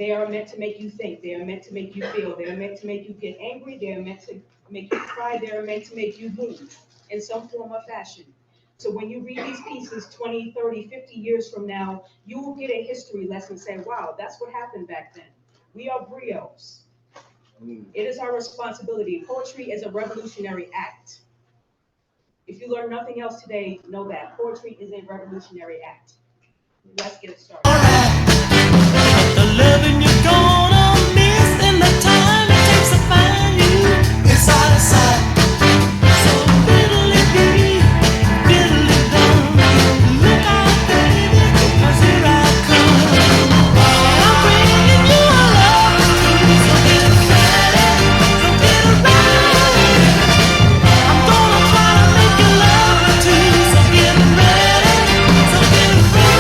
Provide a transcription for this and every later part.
They are meant to make you think. They are meant to make you feel. They are meant to make you get angry. They are meant to make you cry. They are meant to make you move in some form or fashion. So when you read these pieces 20, 30, 50 years from now, you will get a history lesson saying, wow, that's what happened back then. We are griots. It is our responsibility. Poetry is a revolutionary act. If you learn nothing else today, know that poetry is a revolutionary act. Let's get started. The loving you're gonna miss in the time it takes to find you is out of sight. So fiddly dee, fiddly dum. Look out, baby, 'cause here I come. And I'm bringing you a love tune, so get ready, so get ready. I'm gonna try to make you love me too, so get ready, so get ready.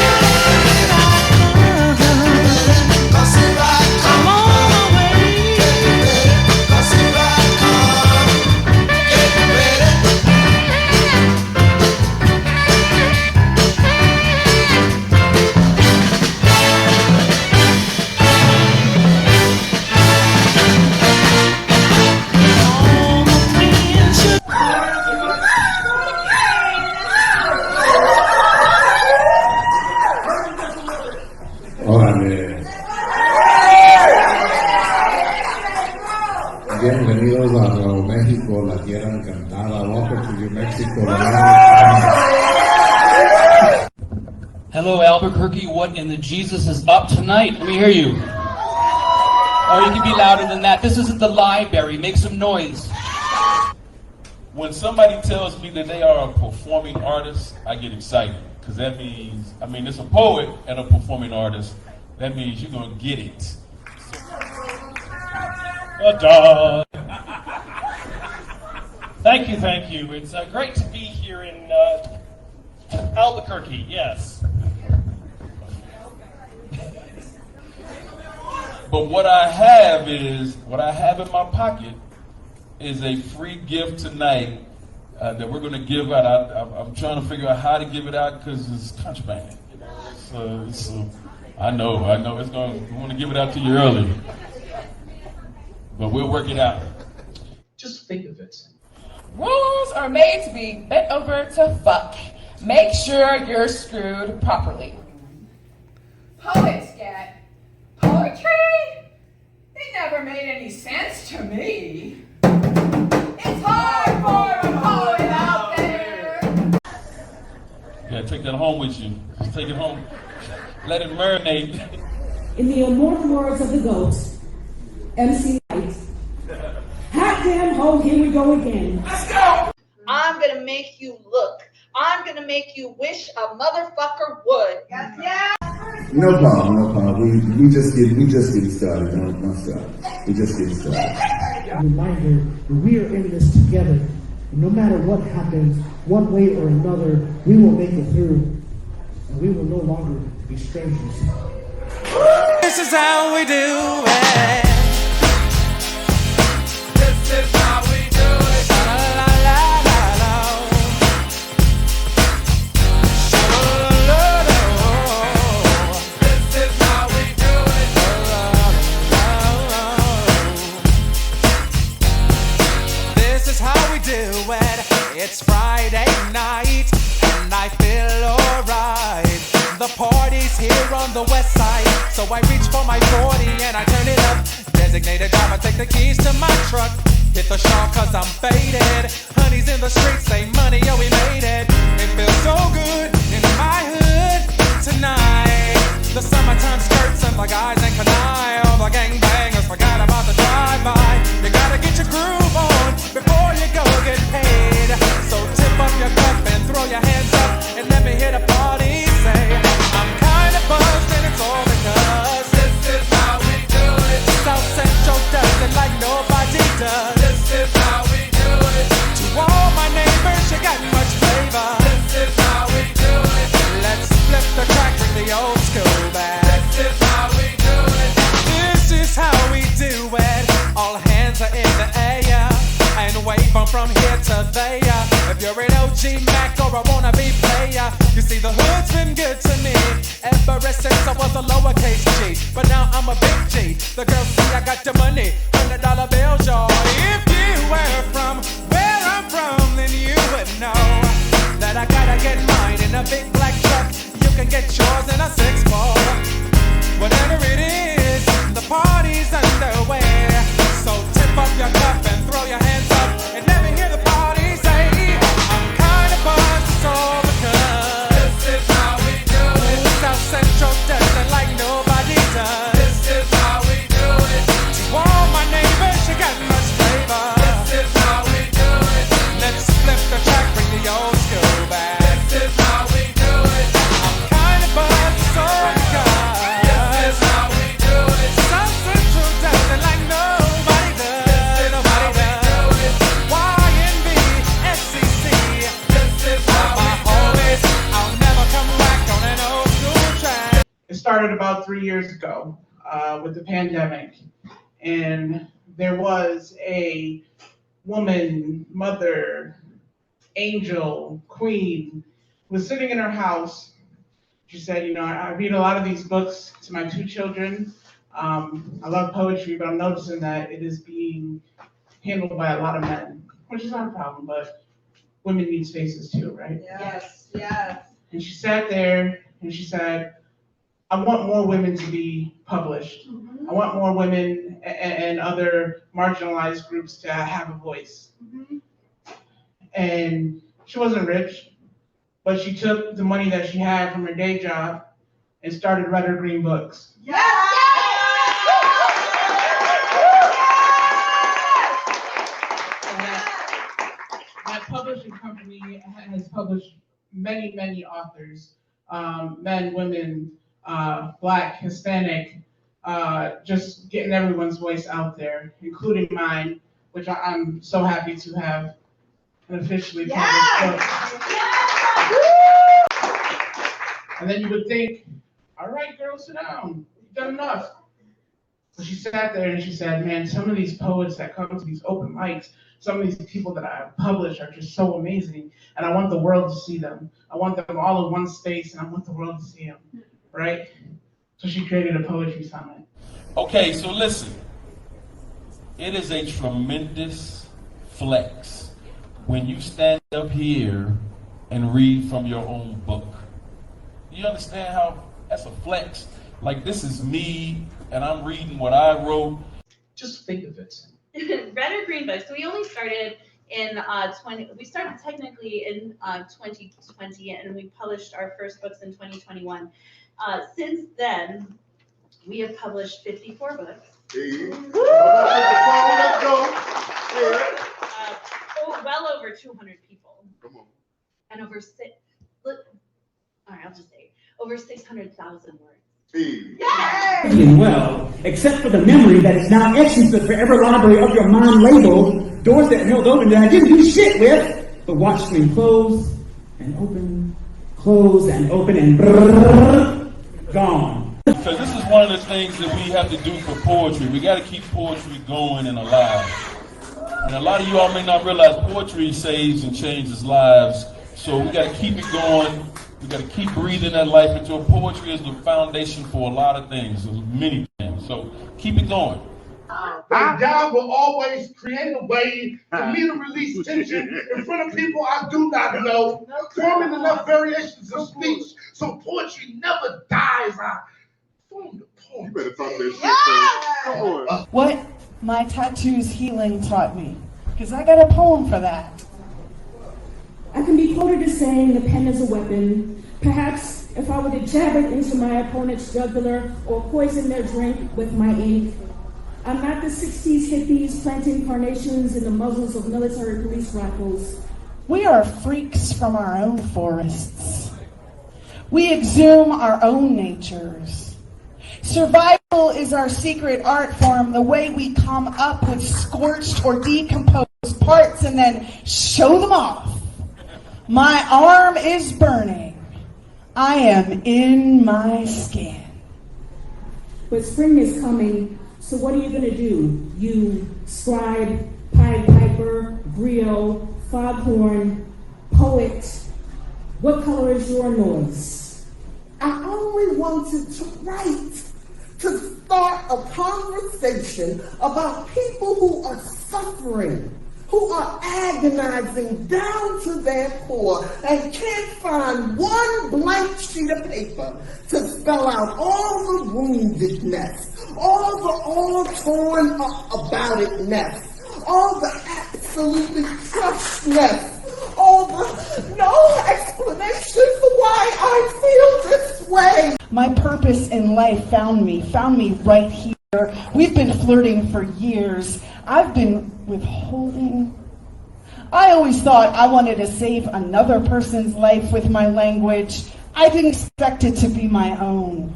Bienvenidos a Nuevo México, la tierra encantada. Welcome to New Mexico. Hello, Albuquerque. What in the Jesus is up tonight? Let me hear you. Or you can be louder than that. This isn't the library. Make some noise. When somebody tells me that they are a performing artist, I get excited. Because that means, it's a poet and a performing artist. That means you're going to get it. Thank you. It's great to be here in Albuquerque, yes. But what I have in my pocket is a free gift tonight that we're going to give out. I'm trying to figure out how to give it out because it's contraband. So I know we want to give it out to you early. But we'll work it out. Just think of it. Rules are made to be bent over to fuck. Make sure you're screwed properly. Poets get poetry? They never made any sense to me. It's hard for a poet out there. Yeah, take that home with you. Just take it home. Let it marinate. In the immortal words of the GOAT, MC Light, hot damn ho, here we go again. Let's go! I'm gonna make you look. I'm gonna make you wish a motherfucker would. Yeah. No problem. We just getting started. Don't stop. We just getting started. Reminder that we are in this together. No matter what happens, one way or another, we will make it through, and we will no longer be strangers. This is how we do it. This is how we do it. La la la la la. This is how we do it. This is how we do it. It's Friday night and I feel alright. The party's here on the west side, so I reach for my 40 and I turn it up. Designated driver, take the keys to my truck. Hit the shawl cause I'm faded. Honey's in the streets, say money, yo we made it. It feels so good in my hood tonight. The summertime skirts and the guys ain't canine. All the gangbangers forgot about the drive-by. You gotta get your groove on before you go get paid. So tip up your cup and throw your hands up and let me hit a party. Say, I'm kinda buzzed and it's all because this is how we do it. South Central does it like nobody does. This is how we do it. To all my neighbors, you got much flavor. This is how we do it. Let's flip the track, bring the old school back. This is how we do it. This is how we do it. All hands are in the air and wave from here to there. If you're an OG Mac or a wannabe player, You see, the hood's been good to me ever since I was a lowercase G. But now I'm a big G. The girls see I got the money, $100 bills, y'all. If you were from where I'm from, then you would know that I gotta get mine in a big black truck. You can get yours in a 6-4. Whatever it is, the party's underway. So tip up your cup and throw your hands up and let me hear the party say, I'm kind of buzzed, it's all because this is how we do it. South Central does it like nobody does. This is how we do it. To all my neighbors, you got much flavor. This is how we do it. Let's flip the track, bring the old school back. This is how we do it. I'm kind of buzzed, it's all because this is how we do it. South Central does it like nobody does. Nobody does. YNB, SCC. This is how my homies. I'll never come back on an old school track. It started about 3 years ago with the pandemic, and there was a woman, mother, angel, queen, who was sitting in her house. She said, you know, I read a lot of these books to my 2 children. I love poetry, but I'm noticing that it is being handled by a lot of men, which is not a problem, but women need spaces too, right? Yes, yes. And she sat there and she said, I want more women to be published. Mm-hmm. I want more women and other marginalized groups to have a voice. Mm-hmm. And she wasn't rich, but she took the money that she had from her day job and started Red or Green Books. Yes! That publishing company has published many, many authors, men, women, Black, Hispanic, just getting everyone's voice out there, including mine, which I'm so happy to have an officially published book. And then you would think, all right, girl, sit down. You've done enough. But she sat there and she said, man, some of these poets that come to these open mics, some of these people that I have published are just so amazing. And I want the world to see them. I want them all in one space, and I want the world to see them, right? So she created a poetry summit. Okay, so listen. It is a tremendous flex when you stand up here and read from your own book. You understand how that's a flex? Like, this is me, and I'm reading what I wrote. Just think of it. Red or Green Books. So we only started in we started technically in 2020, and we published our first books in 2021. Since then, we have published 54 books. Well over 200 people. Come on. And over over 600,000 words. Well, except for the memory that is now etched into the forever library of your mind labeled, doors that held open that I didn't do shit with, but watch screen close and open, close and open, and brrrr, gone. Because this is one of the things that we have to do for poetry. We got to keep poetry going and alive. And a lot of you all may not realize poetry saves and changes lives. So we got to keep it going. We got to keep breathing that life into it. Poetry is the foundation for a lot of things, many things. So keep it going. My job will always create a way for me to release tension in front of people I do not know, forming enough variations of speech so poetry never dies. I form the poem. You better talk that shit. Come on. What my tattoos healing taught me, because I got a poem for that. I can be quoted as saying the pen is a weapon. Perhaps if I were to jab it into my opponent's jugular or poison their drink with my ink. I'm not the 60s hippies planting carnations in the muzzles of military police rifles. We are freaks from our own forests. We exhume our own natures. Survival is our secret art form, the way we come up with scorched or decomposed parts and then show them off. My arm is burning. I am in my skin. But spring is coming, so what are you going to do? You scribe, Pied Piper, griot, foghorn, poet. What color is your noise? I only wanted to write, to start a conversation about people who are suffering, who are agonizing down to their core and can't find one blank sheet of paper to spell out all the woundedness, all the all torn up about itness, all the absolutely crushedness, all the no explanation for why I feel this way. My purpose in life found me right here. We've been flirting for years. I've been withholding. I always thought I wanted to save another person's life with my language. I didn't expect it to be my own.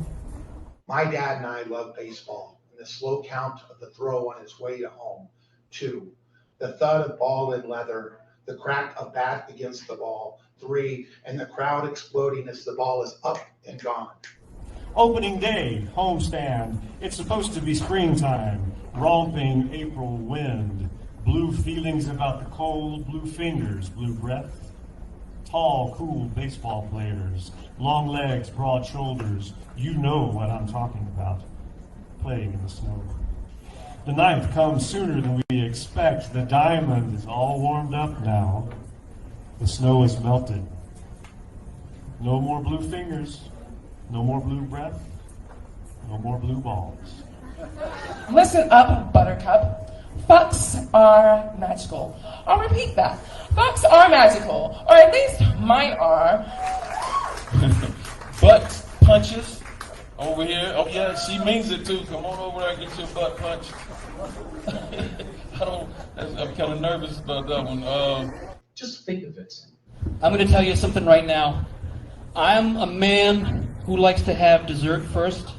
My dad and I love baseball, and the slow count of the throw on his way to home. 2, the thud of ball in leather, the crack of bat against the ball. 3, and the crowd exploding as the ball is up and gone. Opening day, homestand. It's supposed to be springtime. Romping April wind. Blue feelings about the cold, blue fingers, blue breath. Tall, cool baseball players. Long legs, broad shoulders. You know what I'm talking about. Playing in the snow. The 9th comes sooner than we expect. The diamond is all warmed up now. The snow is melted. No more blue fingers. No more blue breath. No more blue balls. Listen up, Buttercup. Fucks are magical. I'll repeat that. Fucks are magical, or at least mine are. Butt punches over here. Oh yeah, she means it too. Come on over there and get your butt punched. I'm kind of nervous about that one. Just think of it. I'm going to tell you something right now. I'm a man who likes to have dessert first.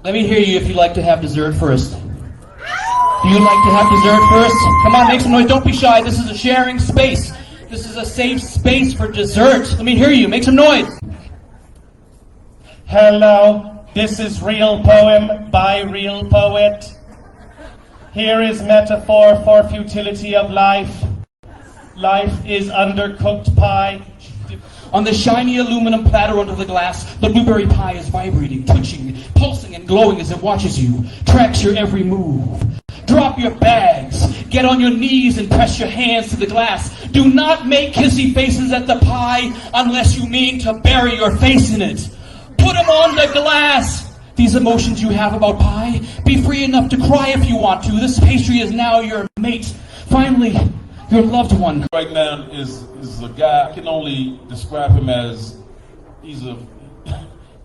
Let me hear you if you like to have dessert first. Do you like to have dessert first? Come on, make some noise. Don't be shy. This is a sharing space. This is a safe space for dessert. Let me hear you. Make some noise. Hello, this is Real Poem by Real Poet. Here is metaphor for futility of life. Life is undercooked pie. On the shiny aluminum platter under the glass, the blueberry pie is vibrating, twitching, pulsing, and glowing as it watches you, tracks your every move. Drop your bags, get on your knees and press your hands to the glass. Do not make kissy faces at the pie unless you mean to bury your face in it. Put them on the glass. These emotions you have about pie, be free enough to cry if you want to. This pastry is now your mate. Finally, your loved one. Right now is a guy, I can only describe him as he's a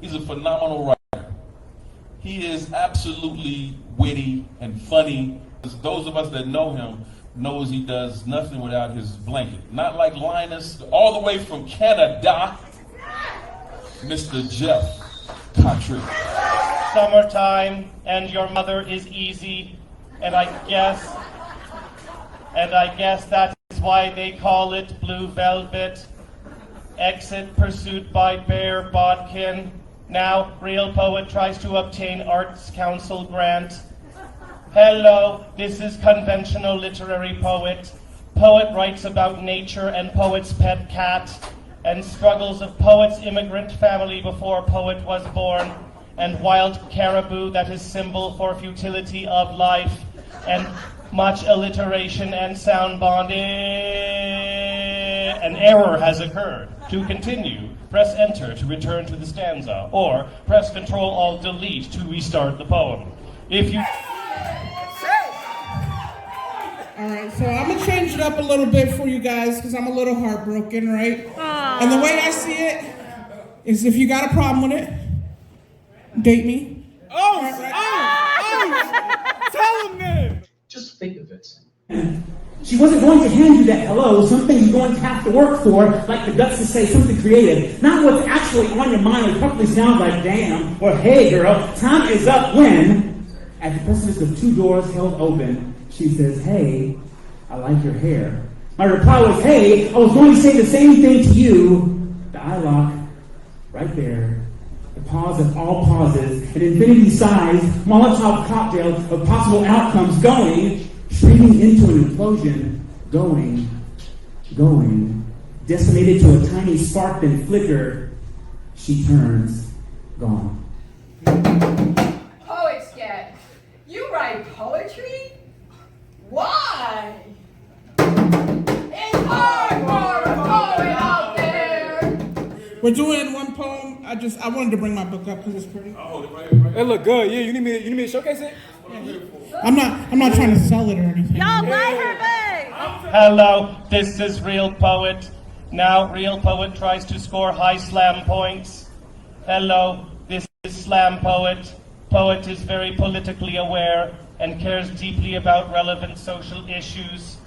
phenomenal writer. He is absolutely witty and funny. Those of us that know him knows he does nothing without his blanket. Not like Linus, all the way from Canada, Mr. Jeff Country. Summertime and your mother is easy, and I guess that is why they call it Blue Velvet. Exit pursued by Bear Bodkin. Now, Real Poet tries to obtain Arts Council grant. Hello, this is conventional literary poet. Poet writes about nature and poet's pet cat, and struggles of poet's immigrant family before poet was born, and wild caribou that is symbol for futility of life, and much alliteration and sound bonding. An error has occurred. To continue, press enter to return to the stanza, or press Ctrl-Alt-Delete to restart the poem. If you... All right, so I'm gonna change it up a little bit for you guys because I'm a little heartbroken, right? Aww. And the way I see it is, if you got a problem with it, date me. Oh, tell him then. Just think of it. She wasn't going to hand you that hello, something you're going to have to work for, like the guts to say something creative. Not what's actually on your mind, which probably sounds like damn, or hey girl, time is up when, at the precipice of 2 doors held open, she says, hey, I like your hair. My reply was, hey, I was going to say the same thing to you. The eye lock, right there. The pause of all pauses, an infinity-sized Molotov cocktail of possible outcomes going, shrinking into an implosion, going, decimated to a tiny spark, then flicker, she turns, gone. Poet Scat, you write poetry? Why? It's hard for a poet out there. We're doing one poem. I wanted to bring my book up because it's pretty. It look good. Yeah, you need me to showcase it? I'm not trying to sell it or anything. Y'all buy her bag. Hello, this is Real Poet. Now, Real Poet tries to score high slam points. Hello, this is Slam Poet. Poet is very politically aware and cares deeply about relevant social issues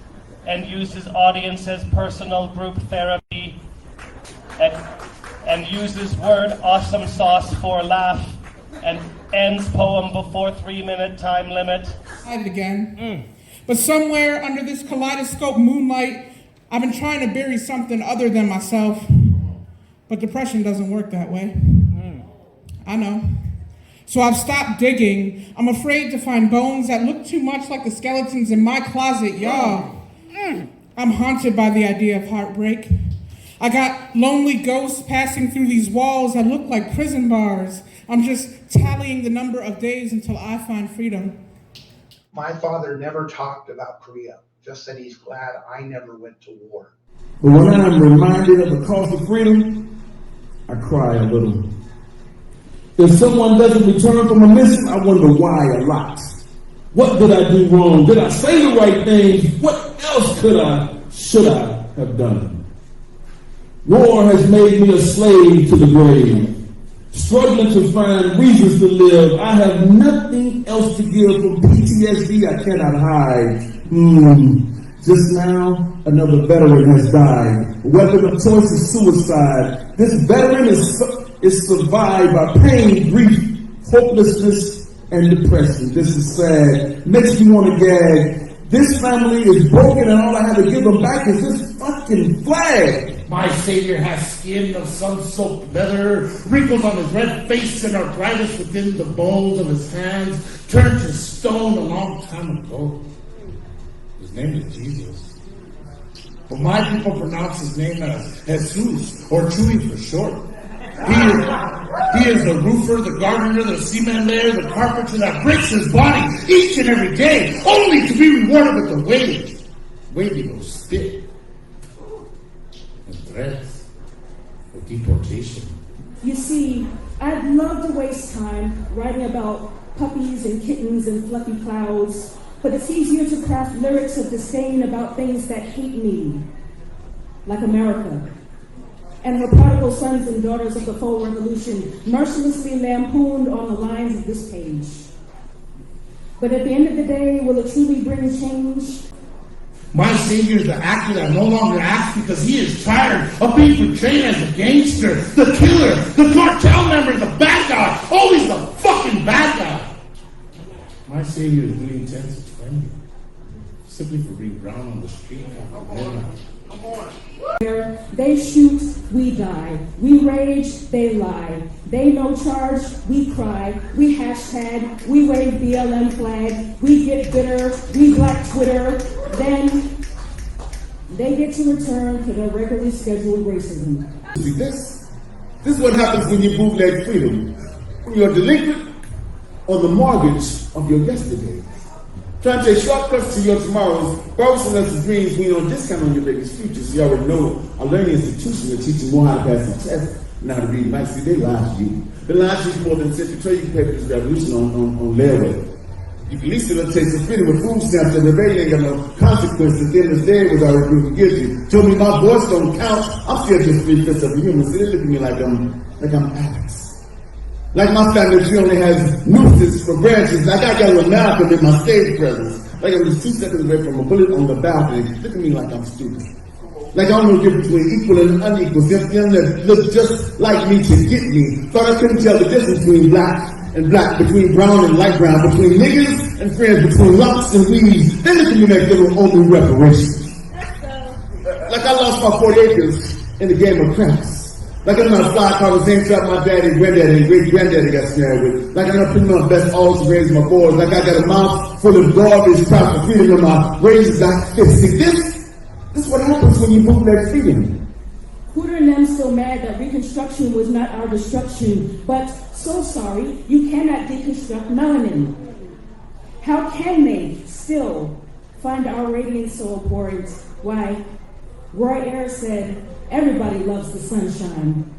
and uses audience as personal group therapy and uses word awesome sauce for laugh and ends poem before 3-minute time limit. Again. But somewhere under this kaleidoscope moonlight, I've been trying to bury something other than myself. But depression doesn't work that way. I know. So I've stopped digging. I'm afraid to find bones that look too much like the skeletons in my closet, y'all. I'm haunted by the idea of heartbreak. I got lonely ghosts passing through these walls that look like prison bars. I'm just tallying the number of days until I find freedom. My father never talked about Korea, just said he's glad I never went to war. But when I'm reminded of the cause of freedom, I cry a little. If someone doesn't return from a mission, I wonder why a lot. What did I do wrong? Did I say the right things? What else should I have done? War has made me a slave to the grave. Struggling to find reasons to live. I have nothing else to give from PTSD I cannot hide. Just now, another veteran has died. A weapon of choice is suicide. This veteran is survived by pain, grief, hopelessness, and depression. This is sad. Makes me want to gag. This family is broken and all I have to give them back is this fucking flag. My Savior has skin of sun-soaked leather, wrinkles on his red face and arthritis within the bones of his hands, turned to stone a long time ago. His name is Jesus. But my people pronounce his name as Jesus, or Chewy for short. He is the roofer, the gardener, the cement layer, the carpenter that breaks his body each and every day, only to be rewarded with the waving of spit and threats of deportation. You see, I'd love to waste time writing about puppies and kittens and fluffy clouds, but it's easier to craft lyrics of disdain about things that hate me, like America and her prodigal sons and daughters of the faux revolution, mercilessly lampooned on the lines of this page. But at the end of the day, will it truly bring change? My Savior is the actor that no longer acts because he is tired of being portrayed as a gangster, the killer, the cartel member, the bad guy, always the fucking bad guy. My Savior is really intense and friendly, simply for being brown on the street. They shoot, we die. We rage, they lie. They no charge, we cry. We hashtag, we wave BLM flag. We get bitter, we black Twitter. Then they get to return to their regularly scheduled racism. See, this is what happens when you bootleg freedom. When you're delinquent on the mortgage of your yesterday. Trying to take shortcuts to your tomorrows, promising us the dreams we don't discount on your biggest futures. You already know our learning institutions are teaching more how to pass the test and how to read minds. See, they lied to you. They lied to you more than sent to trade you papers revolution on layaway. You can at least still take some freedom with food stamps and the baby ain't got no consequences. At the end of the day, it was already proven guilty. Told me my voice don't count. I'm still just 3/5 of a human. So they look at me like I'm Alex. Like my family tree only has nooses for branches. Like I got a Malcolm in my stage presence. Like I'm just 2 seconds away from a bullet on the balcony. Look at me like I'm stupid. Like I don't know the difference between equal and unequal. Them that look just like me to get me. Thought I couldn't tell the difference between black and black, between brown and light brown, between niggas and friends, between lumps and weeds. They look at me like they were only reparations. Like I lost my 40 acres in the game of craps. Like I'm not fly car the same trap my daddy, granddaddy, and great granddaddy got snared with. Like I'm not putting my best all to raise my boys. Like I got a mouth full of garbage, proud for freedom in my razors like fists. See, this is what happens when you bootleg freedom. Hooter and them still mad that Reconstruction was not our destruction, but so sorry, you cannot deconstruct melanin. How can they still find our radiance so abhorrent? Why, Roy Ayers said, everybody loves the sunshine.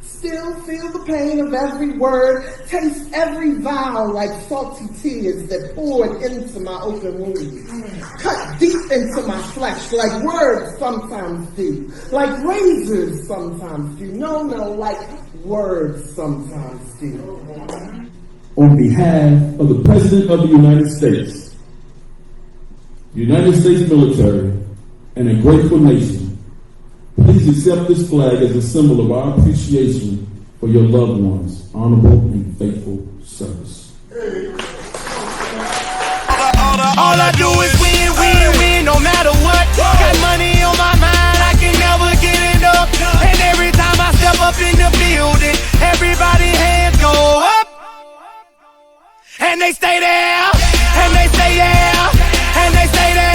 Still feel the pain of every word, taste every vowel like salty tears that poured into my open wound. Cut deep into my flesh like words sometimes do, like razors sometimes do. No, like words sometimes do. On behalf of the President of the United States, the United States military, and a grateful nation, please accept this flag as a symbol of our appreciation for your loved ones' honorable and faithful service. All I do is win, win, win, no matter what. Got money on my mind, I can never get enough. And every time I step up in the building, everybody hands go up. And they stay there, and they say yeah, and they stay there.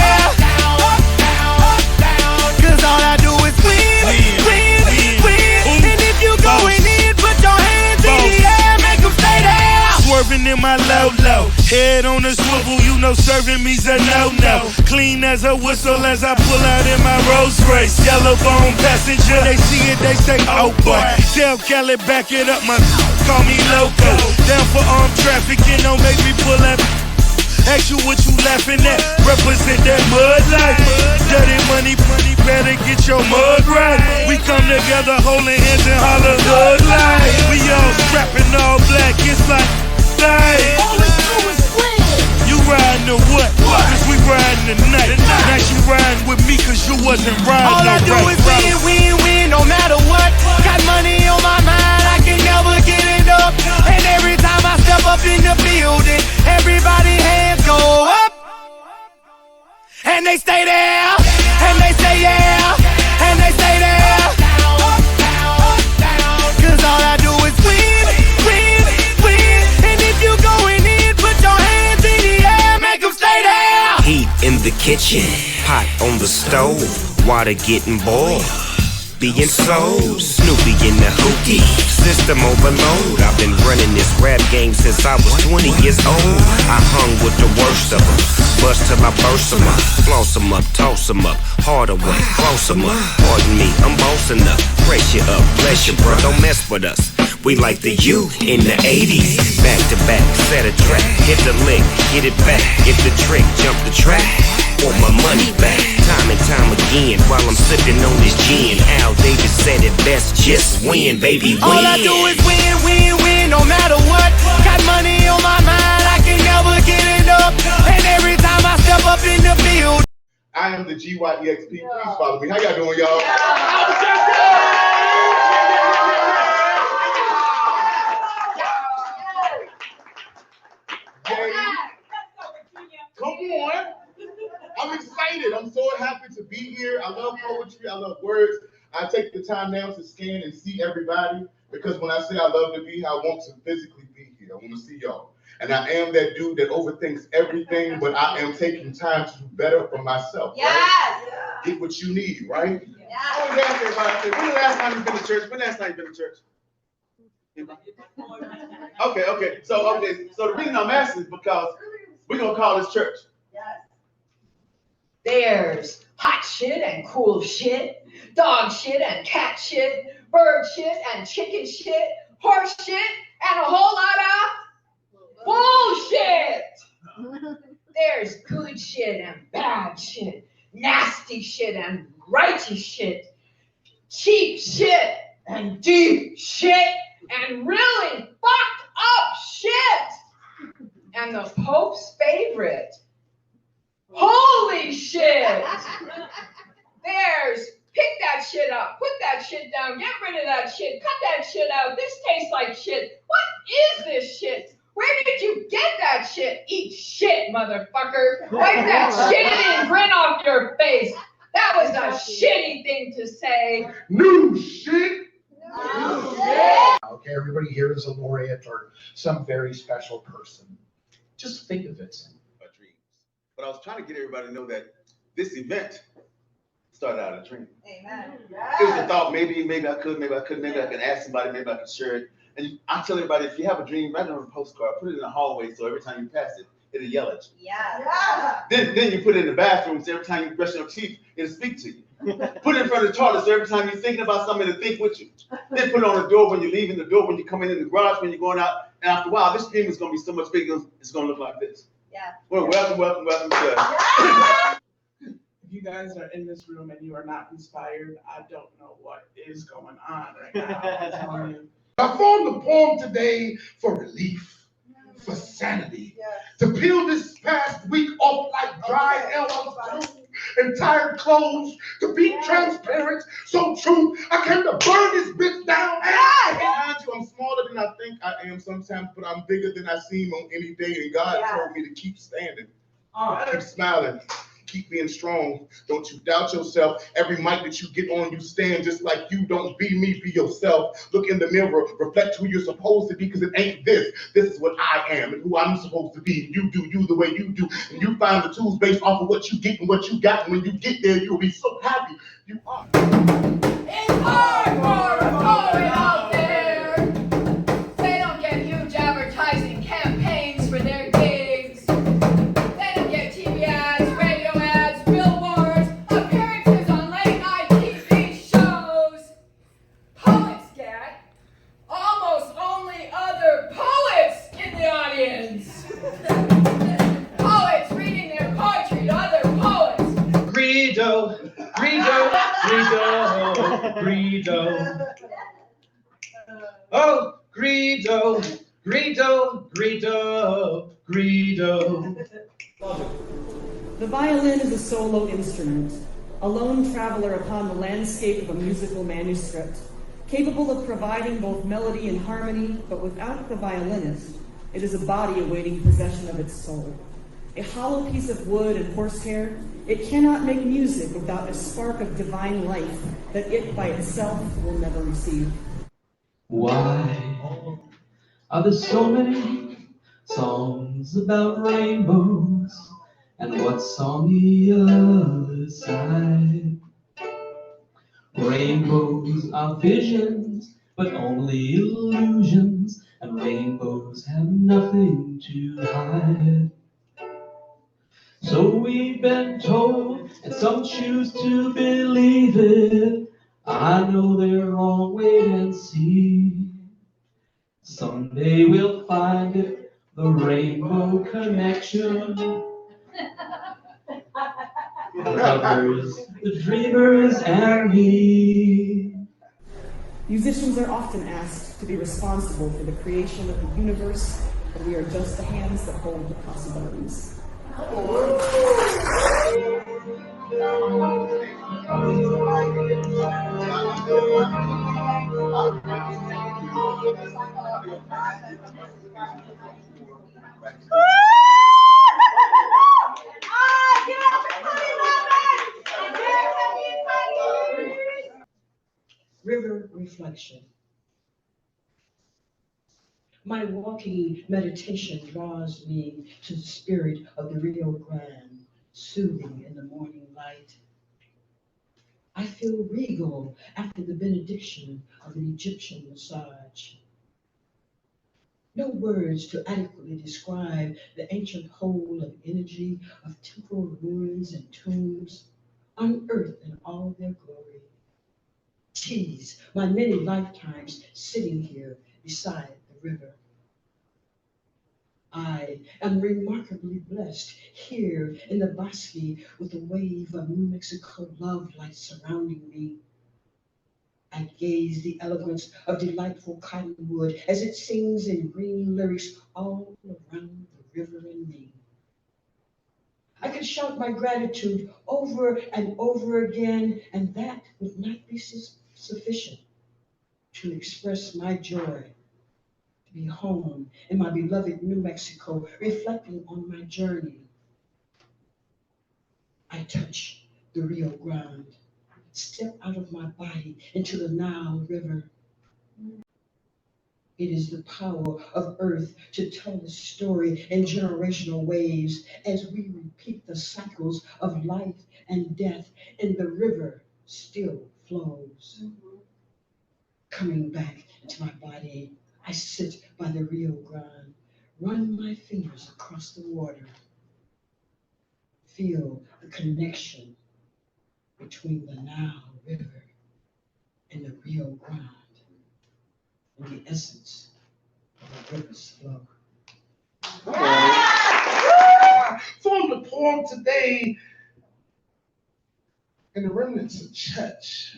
Cause all I do is win, win, win. And if you going in, put your hands in the air, make them stay there. Swerving in my low, head on a swivel, you know serving me's a no-no. Clean as a whistle as I pull out in my Rolls Royce. Yellow bone passenger, they see it, they say, oh boy. Tell Cali, back it up, my call me loco. Down for armed trafficking, don't make me pull up. Ask you what you laughing at, represent that mud life. Dirty money, better get your mud right. We come together holding hands and holler hood life. We all strapping all black, it's like life. All it's do is win. You riding or what? Cause we riding tonight. Now she riding with me cause you wasn't riding. All I do is win, win, win, no matter what. Got money on my mind, I can never get it up. And every time I step up in the building, everybody hands go up. And they stay there, and they say yeah, and they stay there. Cause all I do is win, win, win. And if you going in, put your hands in the air, make them stay there. Heat in the kitchen, hot on the stove, water getting boiled. Being sold, Snoopy in the hootie, system overload. I've been running this rap game since I was 20 years old. I hung with the worst of them, bust till I burst them up, floss them up, toss them up, harder way, close them up. Pardon me, I'm bossing up, brace you up, bless you, bro, don't mess with us. We like the U in the 80s, back to back, set a track, hit the lick, get it back, get the trick, jump the track. Want my money back, time and time again, while I'm sipping on this gin. Al Davis said it best, just win, baby, win. All I do is win, win, win, no matter what. Got money on my mind, I can never get it up. And every time I step up in the field, I am the GYEXP. Please follow me. How y'all doing, y'all? Come on. I'm excited. I'm so happy to be here. I love poetry. I love words. I take the time now to scan and see everybody because when I say I love to be here, I want to physically be here. I want to see y'all. And I am that dude that overthinks everything, but I am taking time to do better for myself. Yes. Right? Get what you need, right? Yeah. I want to ask everybody, when the last time you've been to church? When last time you've been to church? Okay. So the reason I'm asking is because we're gonna call this church. There's hot shit and cool shit, dog shit and cat shit, bird shit and chicken shit, horse shit, and a whole lot of bullshit. There's good shit and bad shit, nasty shit and righteous shit, cheap shit and deep shit, and really fucked up shit. And the Pope's favorite, holy shit! There's pick that shit up, put that shit down, get rid of that shit, cut that shit out, this tastes like shit. What is this shit? Where did you get that shit? Eat shit, motherfucker. Wipe that shitty grin off your face. That was a shitty thing to say. New shit. New shit. Okay, everybody here is a laureate or some very special person. Just think of it. But I was trying to get everybody to know that this event started out a dream. Amen. It was a thought, maybe I could, maybe I couldn't, maybe I can ask somebody, maybe I can share it. And I tell everybody, if you have a dream, write it on a postcard, put it in the hallway so every time you pass it, it'll yell at you. Yeah. Then you put it in the bathroom so every time you brush your teeth, it'll speak to you. Put it in front of the toilet so every time you're thinking about something, it'll think with you. Then put it on the door when you're leaving, the door when you're coming in the garage, when you're going out. And after a while, this dream is going to be so much bigger, it's going to look like this. Yeah. Well, welcome to If you guys are in this room and you are not inspired, I don't know what is going on right now. I'm telling you. I formed a poem today for relief, for sanity, to peel this past week off like dry elbows and tired clothes, to be transparent, so true. I came to burn this bitch down. Behind you, I'm smaller than I think I am sometimes, but I'm bigger than I seem on any day. And God told me to keep standing, keep smiling. Keep being strong. Don't you doubt yourself. Every mic that you get on, you stand just like you. Don't be me, be yourself. Look in the mirror, reflect who you're supposed to be, because it ain't this. This is what I am and who I'm supposed to be. You do you the way you do. And you find the tools based off of what you get and what you got. And when you get there, you'll be so happy. You are. It's hard for a poet out there. They don't get huge advertising campaigns for their gigs. They don't get TV ads, radio ads, billboards, appearances on late night TV shows. Poets get almost only other poets in the audience. Poets reading their poetry to other poets. Greedo, Greedo, Greedo, Greedo. Oh, Greedo, Greedo, Greedo, Greedo. The violin is a solo instrument, a lone traveler upon the landscape of a musical manuscript, capable of providing both melody and harmony, but without the violinist, it is a body awaiting possession of its soul. A hollow piece of wood and horsehair, it cannot make music without a spark of divine life that it by itself will never receive. Why are there so many songs about rainbows? And what's on the other side? Rainbows are visions, but only illusions, and rainbows have nothing to hide. So we've been told, and some choose to believe it. I know they're wrong, wait and see. Someday we'll find it, the rainbow connection. The lovers, the dreamers, and me. Musicians are often asked to be responsible for the creation of the universe, but we are just the hands that hold the possibilities. River reflection. My walking meditation draws me to the spirit of the Rio Grande, soothing in the morning light. I feel regal after the benediction of an Egyptian massage. No words to adequately describe the ancient whole of energy of temporal ruins and tombs, unearthed in all their glory. Tease my many lifetimes sitting here beside the river. I am remarkably blessed here in the bosque with a wave of New Mexico love light surrounding me. I gaze the eloquence of delightful cottonwood as it sings in green lyrics all around the river and me. I could shout my gratitude over and over again, and that would not be sufficient to express my joy to be home in my beloved New Mexico, reflecting on my journey. I touch the Rio Grande, step out of my body into the Nile River. It is the power of earth to tell the story in generational waves as we repeat the cycles of life and death, and the river still flows. Coming back into my body, I sit by the Rio Grande, run my fingers across the water, feel the connection between the Nile River and the Rio Grande, and the essence of the river's flow. Formed a poem today in the remnants of church.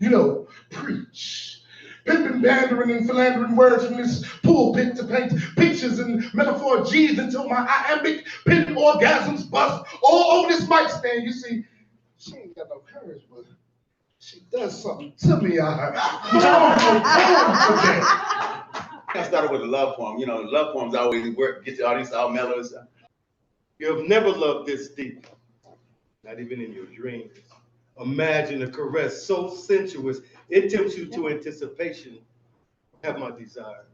You know, preach. Pimping, pandering, and philandering words from this pulpit to paint pictures and metaphor G's until my iambic pen orgasms bust all over this mic stand. You see, she ain't got no courage, but she does something to me. I started with a love poem. You know, love poems always work, get the audience all mellow. You have never loved this deep, not even in your dreams. Imagine a caress so sensuous, it tempts you to anticipation. Have my desire.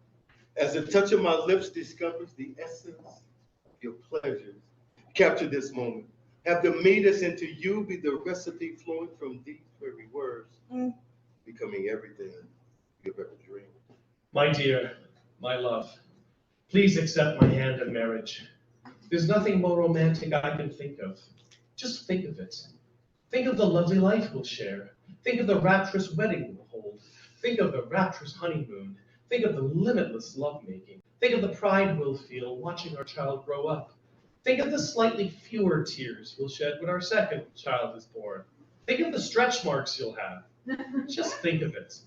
As the touch of my lips discovers the essence of your pleasures, capture this moment. Have the meet us into you be the recipe flowing from these very words, becoming everything you've ever dreamed. My dear, my love, please accept my hand in marriage. There's nothing more romantic I can think of. Just think of it. Think of the lovely life we'll share. Think of the rapturous wedding we'll hold. Think of the rapturous honeymoon. Think of the limitless lovemaking. Think of the pride we'll feel watching our child grow up. Think of the slightly fewer tears we'll shed when our second child is born. Think of the stretch marks you'll have. Just think of it.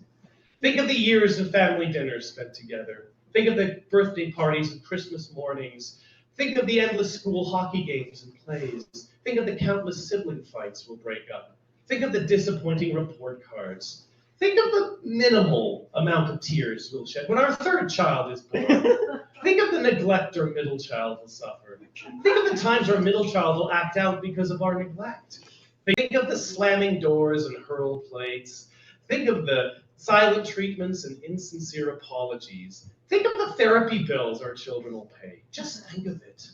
Think of the years of family dinners spent together. Think of the birthday parties and Christmas mornings. Think of the endless school hockey games and plays. Think of the countless sibling fights we'll break up. Think of the disappointing report cards. Think of the minimal amount of tears we'll shed when our third child is born. Think of the neglect our middle child will suffer. Think of the times our middle child will act out because of our neglect. Think of the slamming doors and hurl plates. Think of the silent treatments and insincere apologies. Think of the therapy bills our children will pay. Just think of it.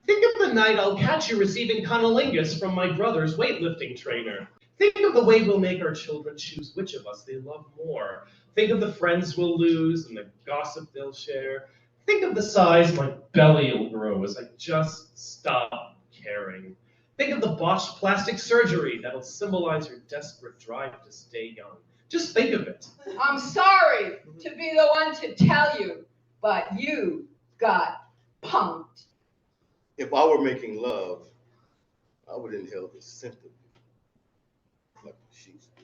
Think of the night I'll catch you receiving cunnilingus from my brother's weightlifting trainer. Think of the way we'll make our children choose which of us they love more. Think of the friends we'll lose and the gossip they'll share. Think of the size my belly will grow as I just stop caring. Think of the botched plastic surgery that'll symbolize your desperate drive to stay young. Just think of it. I'm sorry to be the one to tell you, but you got punked. If I were making love, I would inhale the scent of you, like the sheets do.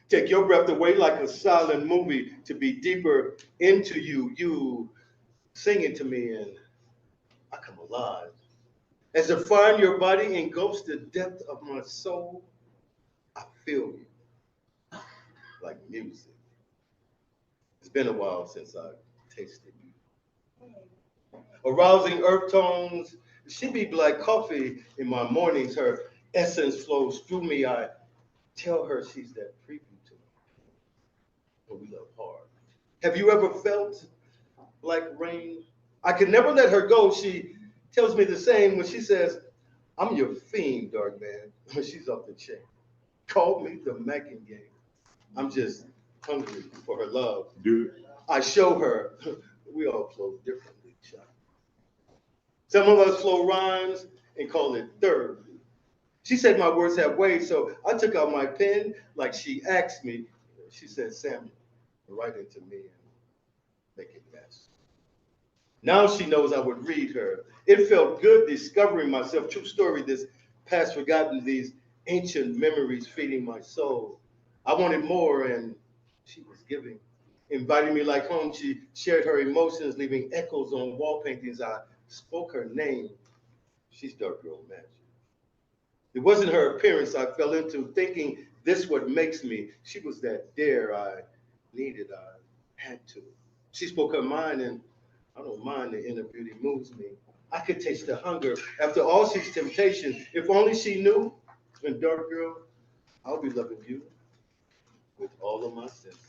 Take your breath away like a silent movie to be deeper into you. You singing to me and I come alive. As the fire in your body engulfs the depth of my soul, I feel you like music. It's been a while since I tasted you. Arousing earth tones, she be like coffee in my mornings. Her essence flows through me. I tell her she's that preview to me. But we love hard. Have you ever felt like rain? I can never let her go. She tells me the same when she says, I'm your fiend, dark man. When she's off the chain. Call me the Mackin game. I'm just hungry for her love. Dude. I show her we all flow differently, child. Some of us flow rhymes and call it third. She said my words have weight, so I took out my pen like she asked me. She said, Samuel, write it to me and make it last. Now she knows I would read her. It felt good discovering myself. True story, this past forgotten, these ancient memories feeding my soul. I wanted more and she was giving. Inviting me like home, she shared her emotions, leaving echoes on wall paintings. I spoke her name. She's dark girl magic. It wasn't her appearance I fell into, thinking this what makes me. She was that dare I needed, I had to. She spoke her mind and I don't mind the inner beauty moves me. I could taste the hunger. After all she's temptation, if only she knew, and dark girl, I'll be loving you with all of my senses.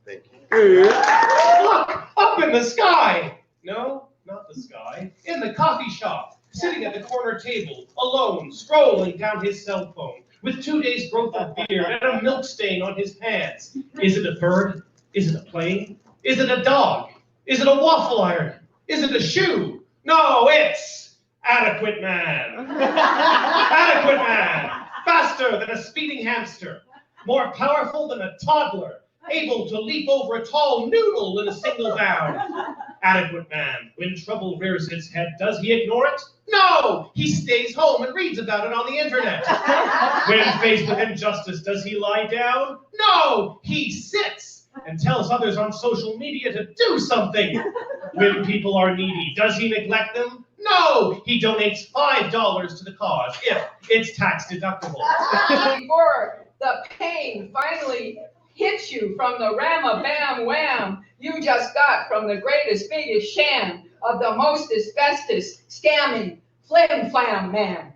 Thank you. Look, up in the sky! No, not the sky. In the coffee shop, sitting at the corner table, alone, scrolling down his cell phone, with 2 days' growth of beer and a milk stain on his pants. Is it a bird? Is it a plane? Is it a dog? Is it a waffle iron? Is it a shoe? No, it's Adequate Man. Adequate Man, faster than a speeding hamster, more powerful than a toddler, able to leap over a tall noodle in a single bound. Adequate Man, when trouble rears its head, does he ignore it? No! He stays home and reads about it on the internet. When faced with injustice, does he lie down? No! He sits and tells others on social media to do something. When people are needy, does he neglect them? No! He donates $5 to the cause if it's tax deductible. Before the pain finally hits you from the ram-a-bam-wham you just got from the greatest, biggest sham of the most asbestos scamming flim-flam man.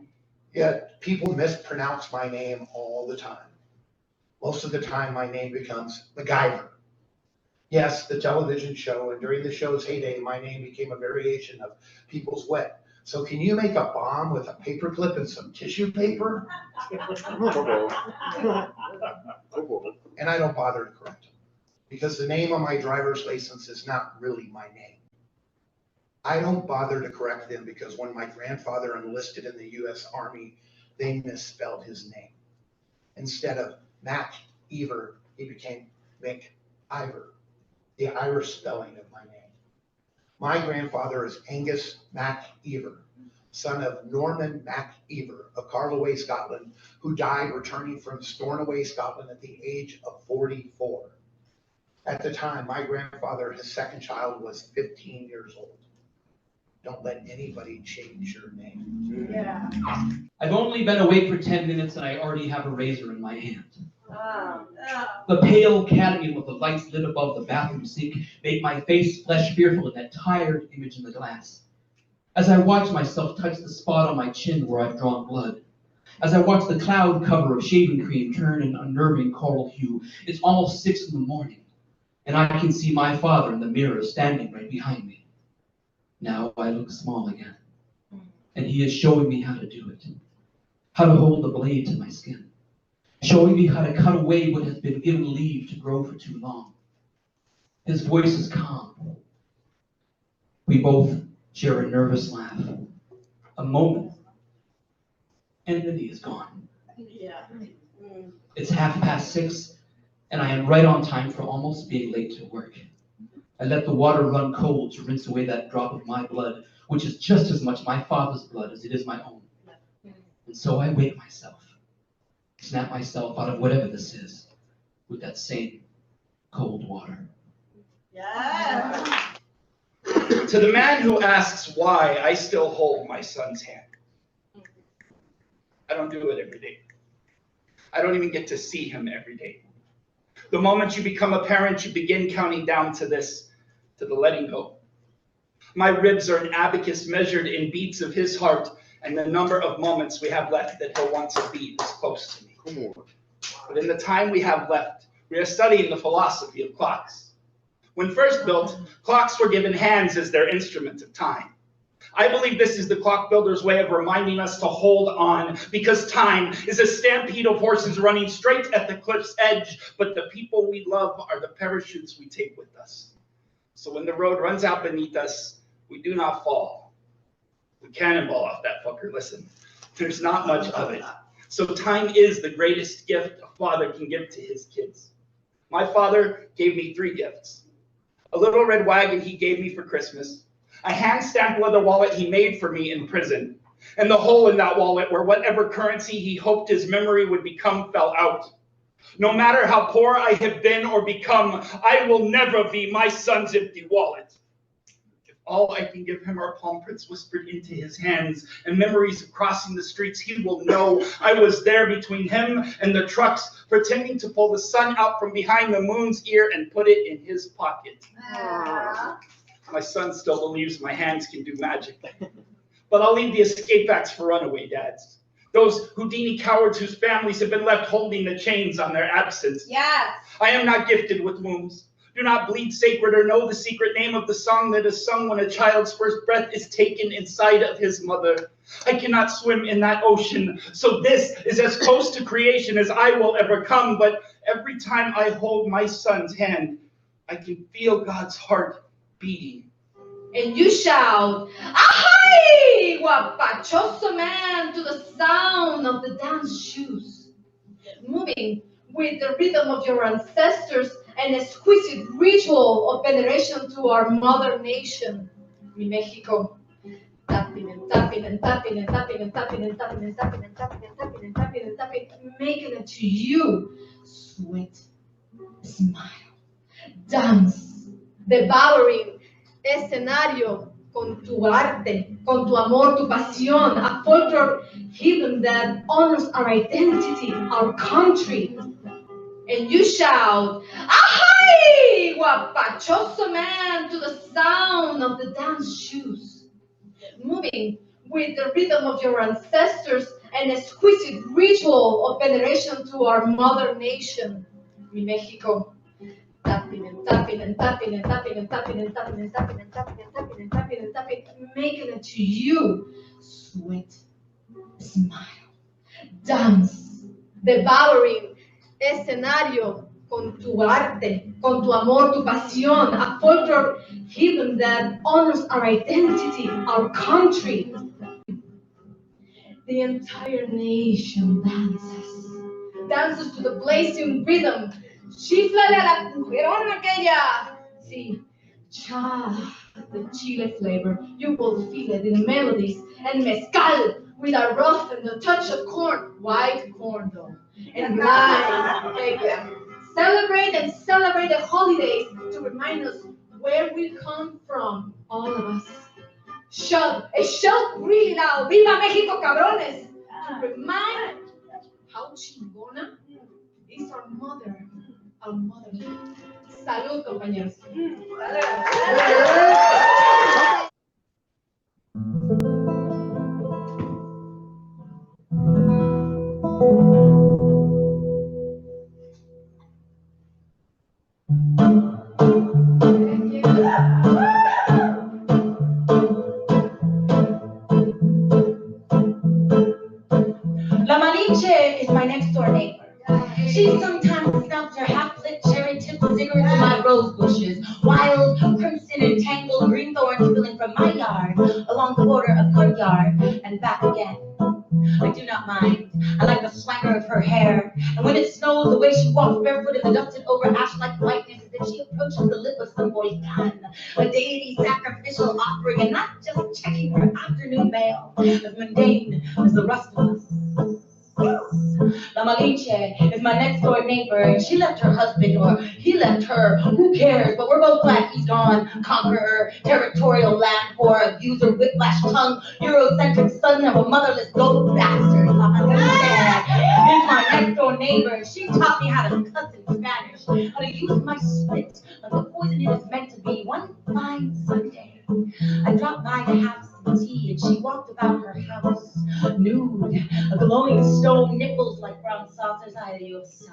Yet people mispronounce my name all the time. Most of the time my name becomes MacGyver. Yes, the television show, and during the show's heyday, my name became a variation of People's Wet. So can you make a bomb with a paperclip and some tissue paper? And I don't bother to correct them, because the name on my driver's license is not really my name. I don't bother to correct them because when my grandfather enlisted in the U.S. Army, they misspelled his name. Instead of Mac Ever, he became Mick Ivor, the Irish spelling of my name. My grandfather is Angus Mac Ever, son of Norman Mac Ever of Carloway, Scotland, who died returning from Stornoway, Scotland at the age of 44. At the time, my grandfather, his second child, was 15 years old. Don't let anybody change your name. Yeah. I've only been awake for 10 minutes and I already have a razor in my hand. The pale cadmium of the lights lit above the bathroom sink make my face flesh fearful in that tired image in the glass. As I watch myself touch the spot on my chin where I've drawn blood, as I watch the cloud cover of shaving cream turn an unnerving coral hue, it's almost 6 in the morning, and I can see my father in the mirror standing right behind me. Now I look small again, and he is showing me how to do it, how to hold the blade to my skin, showing me how to cut away what has been given leave to grow for too long. His voice is calm. We both share a nervous laugh, a moment, and then he is gone. Yeah. It's 6:30, and I am right on time for almost being late to work. I let the water run cold to rinse away that drop of my blood, which is just as much my father's blood as it is my own. And so I wake myself, snap myself out of whatever this is, with that same cold water. Yeah. To the man who asks why I still hold my son's hand. I don't do it every day. I don't even get to see him every day. The moment you become a parent, you begin counting down to the letting go. My ribs are an abacus measured in beats of his heart and the number of moments we have left that he'll want to be this close to me. Come on. But in the time we have left, we are studying the philosophy of clocks. When first built, clocks were given hands as their instrument of time. I believe this is the clock builder's way of reminding us to hold on, because time is a stampede of horses running straight at the cliff's edge, but the people we love are the parachutes we take with us. So when the road runs out beneath us, we do not fall. We cannonball off that fucker, listen. There's not much of it. So time is the greatest gift a father can give to his kids. My father gave me 3 gifts. A little red wagon he gave me for Christmas, a hand-stamped leather wallet he made for me in prison, and the hole in that wallet where whatever currency he hoped his memory would become fell out. No matter how poor I have been or become, I will never be my son's empty wallet. If all I can give him are palm prints whispered into his hands and memories of crossing the streets, he will know I was there between him and the trucks, pretending to pull the sun out from behind the moon's ear and put it in his pocket. My son still believes my hands can do magic. But I'll leave the escape acts for runaway dads. Those Houdini cowards whose families have been left holding the chains on their absence. Yes. I am not gifted with wombs. Do not bleed sacred or know the secret name of the song that is sung when a child's first breath is taken inside of his mother. I cannot swim in that ocean, so this is as close to creation as I will ever come. But every time I hold my son's hand, I can feel God's heart beating. And you shout, "Ahai, guapachoso man," to the sound of the dance shoes, moving with the rhythm of your ancestors, an exquisite ritual of veneration to our mother nation, mi Mexico. Tapping and tapping and tapping and tapping and tapping and tapping and tapping and tapping and tapping and tapping and tapping, making it to you. Sweat, smile, dance, devouring escenario con tu arte, con tu amor, tu pasión, a folklore hidden that honors our identity, our country. And you shout, "Ahai, guapachoso man," to the sound of the dance shoes, moving with the rhythm of your ancestors, an exquisite ritual of veneration to our mother nation, mi Mexico. Tapping and tapping and tapping and tapping and tapping and tapping and tapping and tapping and tapping and tapping and tapping, making it to you. Sweat, smile, dance, devouring escenario con tu arte, con tu amor, tu pasión, a folklore hidden that honors our identity, our country. The entire nation dances to the blazing rhythm. Chiflale a la mujerona aquella. Sí, cha, the chile flavor. You will feel it in melodies and mezcal with a rough and a touch of corn, white corn though, and lime. Celebrate and celebrate the holidays to remind us where we come from, all of us. Shout really loud, "Viva México, cabrones!" To remind how chingona is our mother, our motherland. Salud, compañeros. La Malinche is my next door neighbor. She sometimes snuffs her half-lit cherry-tipped cigarettes in my rose bushes, wild crimson and tangled green thorns spilling from my yard along the border of her yard and back again. I do not mind. I like the swagger of her hair, and when it snows, the way she walks barefoot in the dusted over ash-like whiteness as if she approaches the lip of some volcan, a deity sacrificial offering, and not just checking her afternoon mail, as mundane as the rest of us. La Malinche is my next door neighbor, and she left her husband, or he left her, who cares? But we're both glad he's gone. Conqueror, territorial land for abuser, whiplash tongue, Eurocentric son of a motherless gold bastard. La Malinche is my next door neighbor. She taught me how to cuss in Spanish, how to use my spit like the poison it is meant to be. One fine Sunday, I dropped by to have some tea, and she walked about her house, nude, glowing stone nipples like brown saucers. Adios.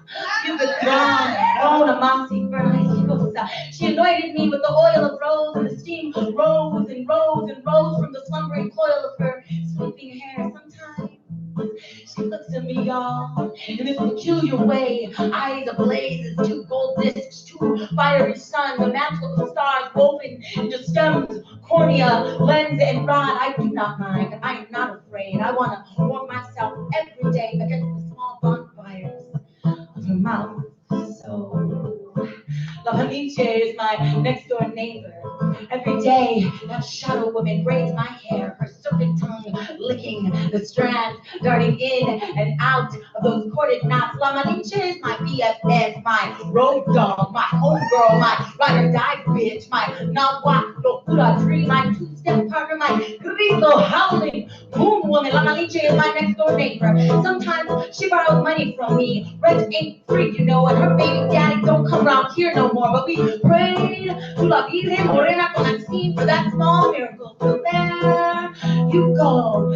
Cupid throng, una masi ferna. She anointed me with the oil of rose, and the steam rose and rose and rose from the slumbering coil of her sweeping hair. Sometimes she looks at me, y'all, in this peculiar way, eyes ablaze as two gold discs, two fiery suns, a mantle of stars woven into stems, cornea, lens, and rod. I do not mind. I am not afraid. I want to warm myself every day against the small bonfires of her mouth. So, La Malinche is my next door neighbor. Every day, that shadow woman braids my hair, her serpent tongue licking the strands, darting in and out of those corded knots. La Malinche is my BFF, my road dog, my homegirl, my ride or die bitch, my Nahua Locura tree, my two-step partner, my grito howling boom woman. La Malinche is my next door neighbor. Sometimes she borrows money from me. Rent ain't free, you know, and her baby daddy don't come around here no more. But we prayed to La Virgen Morena con la scene for that small miracle. So there you go.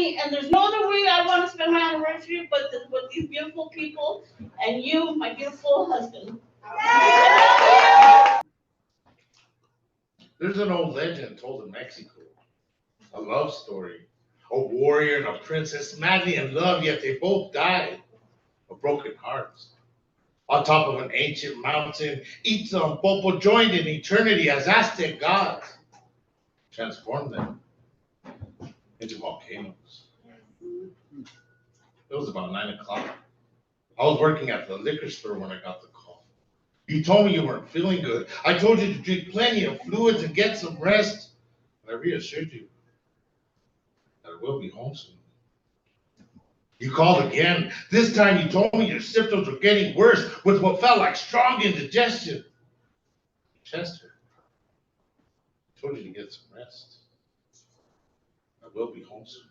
me, and there's no other way I want to spend my anniversary but with these beautiful people and you, my beautiful husband. There's an old legend told in Mexico, a love story. A warrior and a princess madly in love, yet they both died of broken hearts. On top of an ancient mountain, Itza and Popo joined in eternity as Aztec gods, transformed them into volcanoes. It was about 9 o'clock. I was working at the liquor store when I got the call. You told me you weren't feeling good. I told you to drink plenty of fluids and get some rest. And I reassured you that I will be home soon. You called again. This time you told me your symptoms were getting worse with what felt like strong indigestion. Chester, I told you to get some rest. I will be home soon.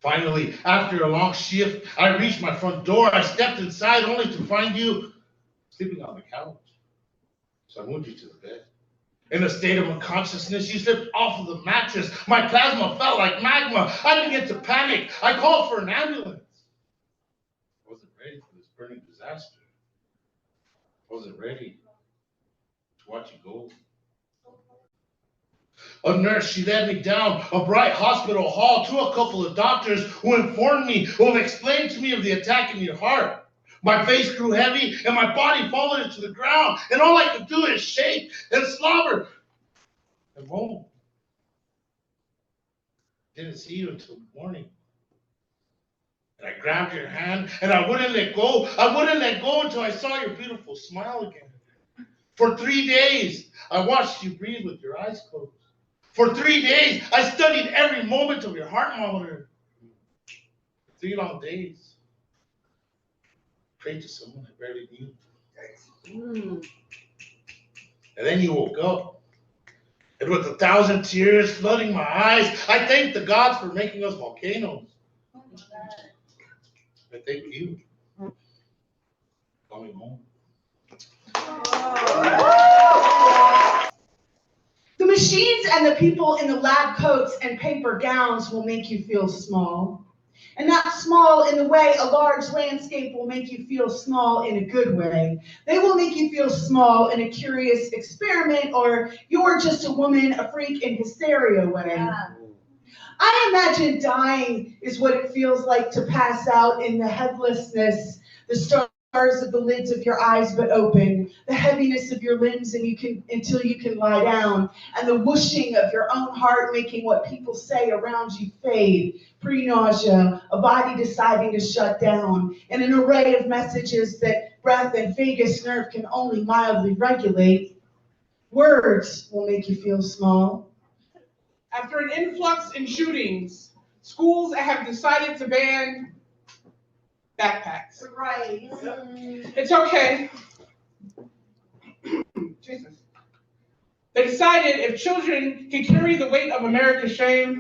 Finally, after a long shift, I reached my front door. I stepped inside only to find you sleeping on the couch. So I moved you to the bed. In a state of unconsciousness, you slipped off of the mattress. My plasma felt like magma. I began to panic. I called for an ambulance. I wasn't ready for this burning disaster. I wasn't ready to watch you go. A nurse, she led me down a bright hospital hall to a couple of doctors who informed me, who explained to me of the attack in your heart. My face grew heavy and my body followed into the ground, and all I could do is shake and slobber and moan. Didn't see you until the morning. And I grabbed your hand and I wouldn't let go. I wouldn't let go until I saw your beautiful smile again. For 3 days, I watched you breathe with your eyes closed. For 3 days, I studied every moment of your heart monitor. 3 long days. Prayed to someone I barely knew. And then you woke up. And with 1,000 tears flooding my eyes, I thanked the gods for making us volcanoes. I thank you for coming home. The machines and the people in the lab coats and paper gowns will make you feel small. And not small in the way a large landscape will make you feel small in a good way. They will make you feel small in a curious experiment, or you're just a woman, a freak in hysteria way. I imagine dying is what it feels like to pass out in the headlessness, the stars of the lids of your eyes but open, the heaviness of your limbs until you can lie down, and the whooshing of your own heart making what people say around you fade, pre-nausea, a body deciding to shut down, and an array of messages that breath and vagus nerve can only mildly regulate. Words will make you feel small. After an influx in shootings, schools have decided to ban backpacks. Right. It's okay. Jesus. They decided if children can carry the weight of America's shame,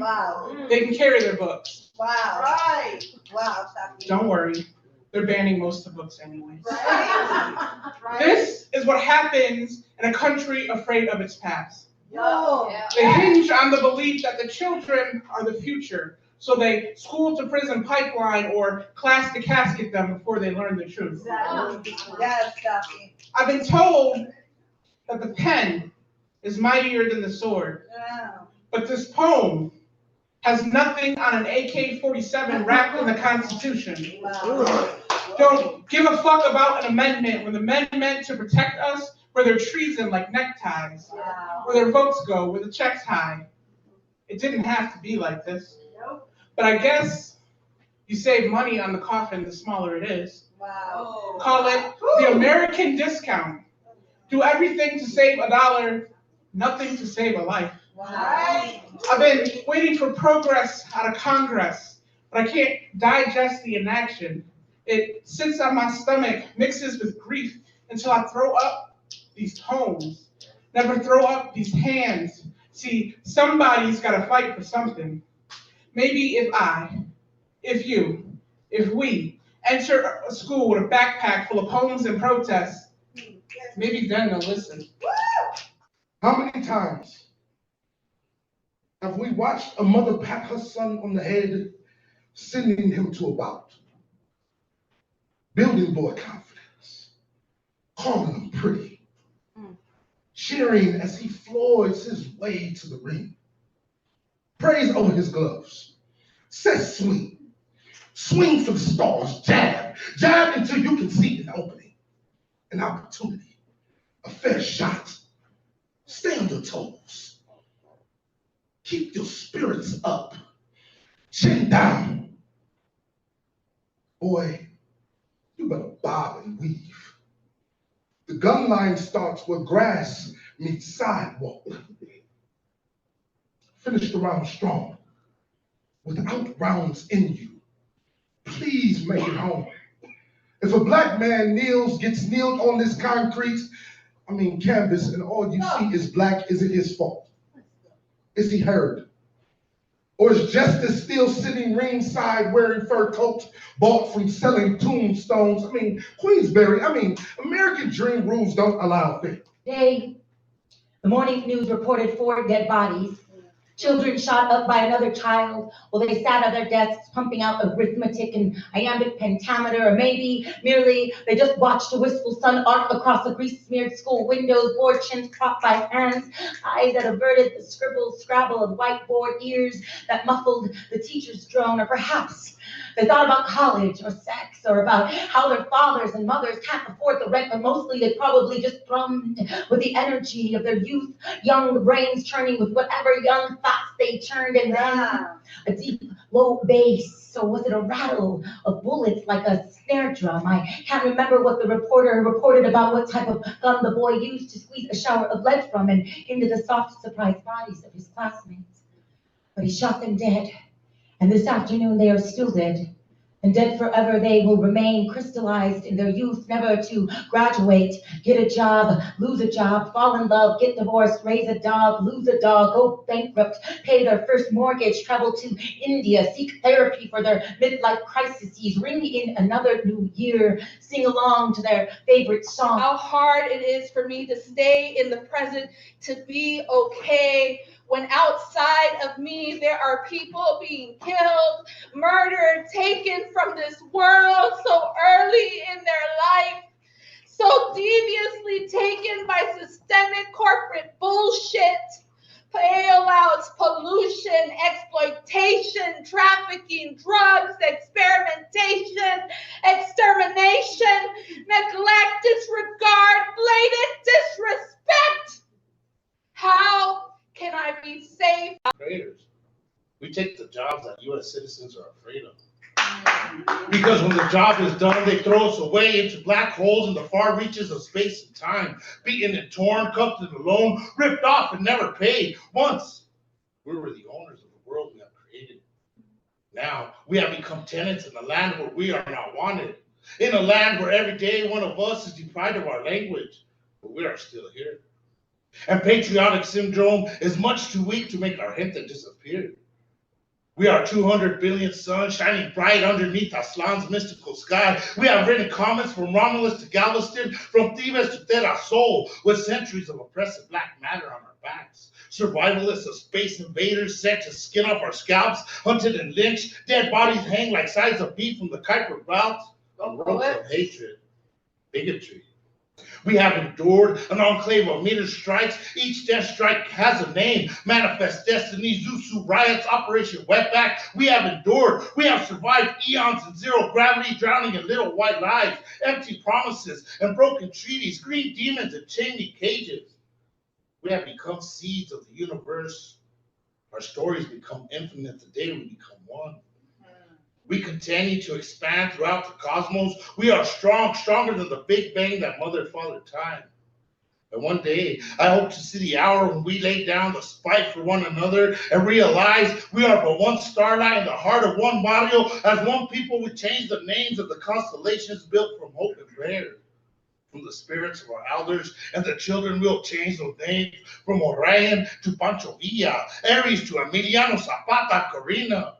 they can carry their books. Wow. Right. Wow. Don't worry. They're banning most of the books anyway. Right. This is what happens in a country afraid of its past. No. They hinge on the belief that the children are the future. So they school to prison pipeline or class to casket them before they learn the truth. Exactly. Yes, Duffy. I've been told that the pen is mightier than the sword. But this poem has nothing on an AK-47 wrapped in the Constitution. Don't give a fuck about an amendment when the men meant to protect us where their treason like neckties, where their votes go, where the checks hide. It didn't have to be like this. But I guess you save money on the coffin the smaller it is. Wow. Call it the American discount. Do everything to save $1, nothing to save a life. Wow. I've been waiting for progress out of Congress, but I can't digest the inaction. It sits on my stomach, mixes with grief until I throw up these poems. Never throw up these hands. See, somebody's got to fight for something. Maybe if you, if we enter a school with a backpack full of poems and protests, maybe then they'll listen. How many times Have we watched a mother pat her son on the head, sending him to a bout, building boy confidence, calling him pretty, cheering as he floors his way to the ring, prays over his gloves, says swing, swing for the stars, jab, jab until you can see an opening, an opportunity, a fair shot. Stay on your toes. Keep your spirits up, chin down. Boy, you better bob and weave. The gun line starts where grass meets sidewalk. Finish the round strong, without rounds in you. Please make it home. If a black man gets kneeled on this concrete, canvas, and all you see is black, is it his fault? Is he heard? Or is justice still sitting ringside wearing fur coats bought from selling tombstones? Queensberry, American dream rules don't allow that. Today, the morning news reported 4 dead bodies. Children shot up by another child while they sat at their desks pumping out arithmetic and iambic pentameter, or maybe merely they just watched a wistful sun arc across the grease-smeared school windows, bored chins propped by hands, eyes that averted the scribble-scrabble of whiteboard, ears that muffled the teacher's drone, or perhaps they thought about college or sex or about how their fathers and mothers can't afford the rent, but mostly they probably just thrummed with the energy of their youth, young brains churning with whatever young thoughts they churned, and then a deep, low bass, or was it a rattle of bullets like a snare drum? I can't remember what the reporter reported about what type of gun the boy used to squeeze a shower of lead from and into the soft, surprised bodies of his classmates. But he shot them dead, and this afternoon they are still dead. And dead forever they will remain, crystallized in their youth, never to graduate, get a job, lose a job, fall in love, get divorced, raise a dog, lose a dog, go bankrupt, pay their first mortgage, travel to India, seek therapy for their midlife crises, ring in another new year, sing along to their favorite song. How hard it is for me to stay in the present, to be okay, when outside of me there are people being killed, murdered, taken from this world so early in their life, so deviously taken by systemic corporate bullshit, bailouts, pollution, exploitation, trafficking, drugs, experimentation, extermination, neglect, disregard, blatant disrespect. How can I be safe? Traitors. We take the jobs that U.S. citizens are afraid of. Because when the job is done, they throw us away into black holes in the far reaches of space and time, beaten and torn, cuffed and alone, ripped off and never paid. Once, we were the owners of the world we have created. Now, we have become tenants in a land where we are not wanted, in a land where every day one of us is deprived of our language, but we are still here. And patriotic syndrome is much too weak to make our gente disappear. We are 200 billion suns shining bright underneath Aslan's mystical sky. We have written comments from Romulus to Galveston, from Thebes to Terrasol, with centuries of oppressive black matter on our backs. Survivalists of space invaders set to skin off our scalps, hunted and lynched, dead bodies hang like sides of beef from the Kuiper belts, on ropes of hatred, bigotry. We have endured an enclave of meter strikes. Each death strike has a name. Manifest Destiny, Zusu riots, Operation Wetback. We have endured. We have survived eons in zero gravity, drowning in little white lies, empty promises and broken treaties, green demons and chained cages. We have become seeds of the universe. Our stories become infinite the day we become one. We continue to expand throughout the cosmos. We are strong, stronger than the Big Bang that mother father time. And one day, I hope to see the hour when we lay down the spite for one another and realize we are but one starlight in the heart of one Mario. As one people, we change the names of the constellations built from hope and prayer. From the spirits of our elders, and the children will change those names from Orion to Pancho Villa, Aries to Emiliano Zapata, Corina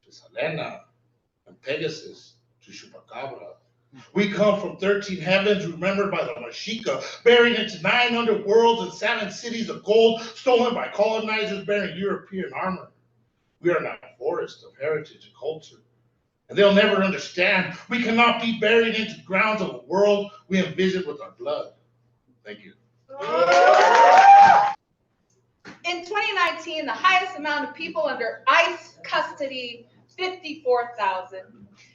to Selena, and Pegasus to Chupacabra. We come from 13 heavens, remembered by the Mexica, buried into 9 underworlds and 7 cities of gold, stolen by colonizers bearing European armor. We are not forests of heritage and culture, and they'll never understand. We cannot be buried into grounds of a world we envision with our blood. Thank you. In 2019, the highest amount of people under ICE custody, 54,000.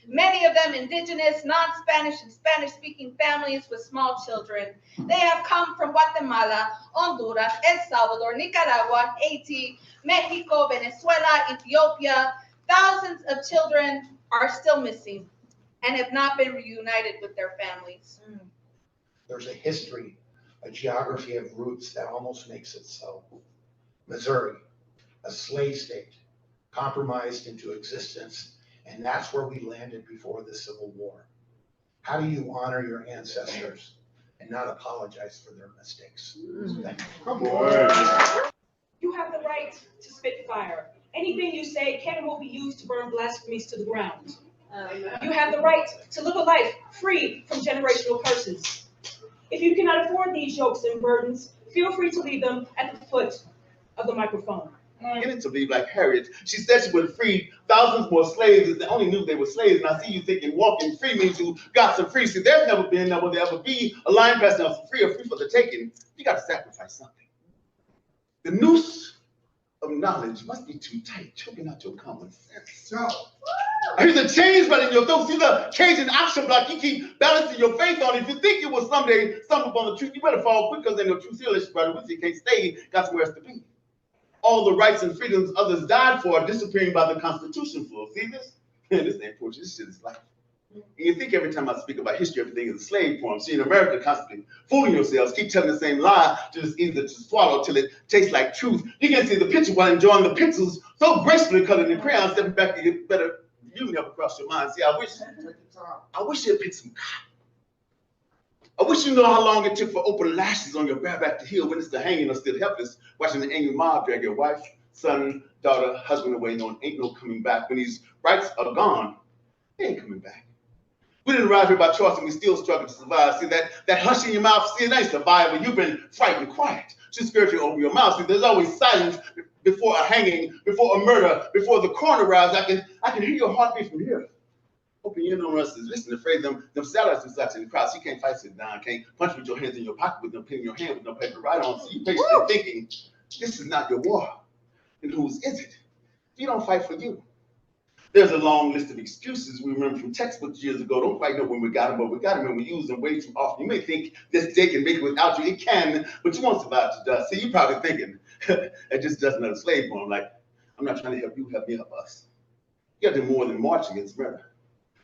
Many of them indigenous, non-Spanish, and Spanish-speaking families with small children. They have come from Guatemala, Honduras, El Salvador, Nicaragua, Haiti, Mexico, Venezuela, Ethiopia. Thousands of children are still missing and have not been reunited with their families. There's a history, a geography of roots that almost makes it so. Missouri, a slave state, compromised into existence, and that's where we landed before the Civil War. How do you honor your ancestors and not apologize for their mistakes? Thank you. Come on. You have the right to spit fire. Anything you say can and will be used to burn blasphemies to the ground. You have the right to live a life free from generational curses. If you cannot afford these yokes and burdens, feel free to leave them at the foot of the microphone. Get it to be like Harriet. She said she would have freed thousands more slaves if they only knew they were slaves. And I see you thinking walking free means you got some free. See, there's never been, nor will there ever be a line passing out for free or free for the taking. You got to sacrifice something. The noose of knowledge must be too tight, choking out your common sense. So, I hear the chains running in your throat. See the Cajun oxygen block you keep balancing your faith on. If you think you will someday stumble upon the truth, you better fall quick because ain't no truth here, brother. With you can't stay, got somewhere else to be. All the rights and freedoms others died for are disappearing by the Constitution full. See this? Man, this ain't poetry. This shit is life. And you think every time I speak about history, everything is a slave form. See, in America, constantly fooling yourselves, keep telling the same lie till it's easy to swallow, till it tastes like truth. You can see the picture while enjoying the pixels so gracefully colored in crayon, stepping back to get better. You never cross your mind. See, I wish you'd pick some cotton. I wish you know how long it took for open lashes on your bareback to heal when it's the hanging or still helpless, watching the angry mob drag your wife, son, daughter, husband away, knowing ain't no coming back. When these rights are gone, they ain't coming back. We didn't arrive here by choice and we still struggle to survive. See, that hush in your mouth, see, it ain't survival. You've been frightened quiet. Just scared you over your mouth. See, there's always silence before a hanging, before a murder, before the coroner arrives. I can hear your heartbeat from here. Open your own is listen, afraid them salads and such in the crowd. So you can't fight sit down, can't punch with your hands in your pocket with no pen in your hand with no paper right on. So you patiently thinking, this is not your war. And whose is it? You don't fight for you. There's a long list of excuses we remember from textbooks years ago. Don't quite know when we got them, but we got them and we use them way too often. You may think this day can make it without you. It can, but you won't survive to dust. See, you're probably thinking, it just does another slave form. Like, I'm not trying to help you, help me, help us. You got to do more than march against murder.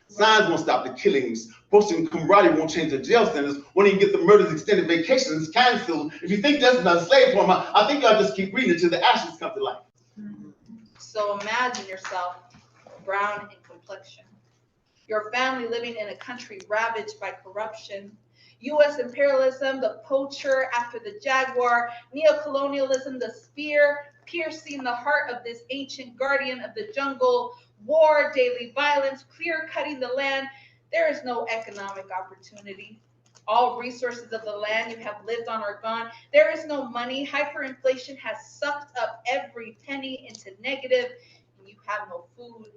Signs won't stop the killings. Posting camaraderie won't change the jail centers. Won't even get the murders extended vacations canceled. If you think that's another slave form, I think y'all just keep reading until the ashes come to life. So imagine yourself brown in complexion. Your family living in a country ravaged by corruption. U.S. imperialism, the poacher after the jaguar. Neocolonialism, the spear piercing the heart of this ancient guardian of the jungle. War, daily violence, clear-cutting the land. There is no economic opportunity. All resources of the land you have lived on are gone. There is no money. Hyperinflation has sucked up every penny into negative, and you have no food,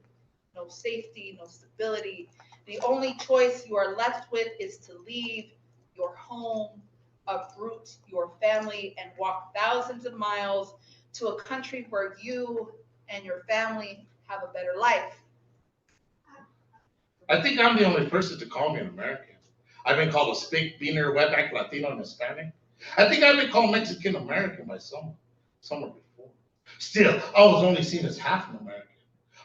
no safety, no stability. The only choice you are left with is to leave your home, uproot your family, and walk thousands of miles to a country where you and your family have a better life. I think I'm the only person to call me an American. I've been called a Spink, Beaner, Wetback, Latino, and Hispanic. I think I've been called Mexican American by someone before. Still, I was only seen as half an American.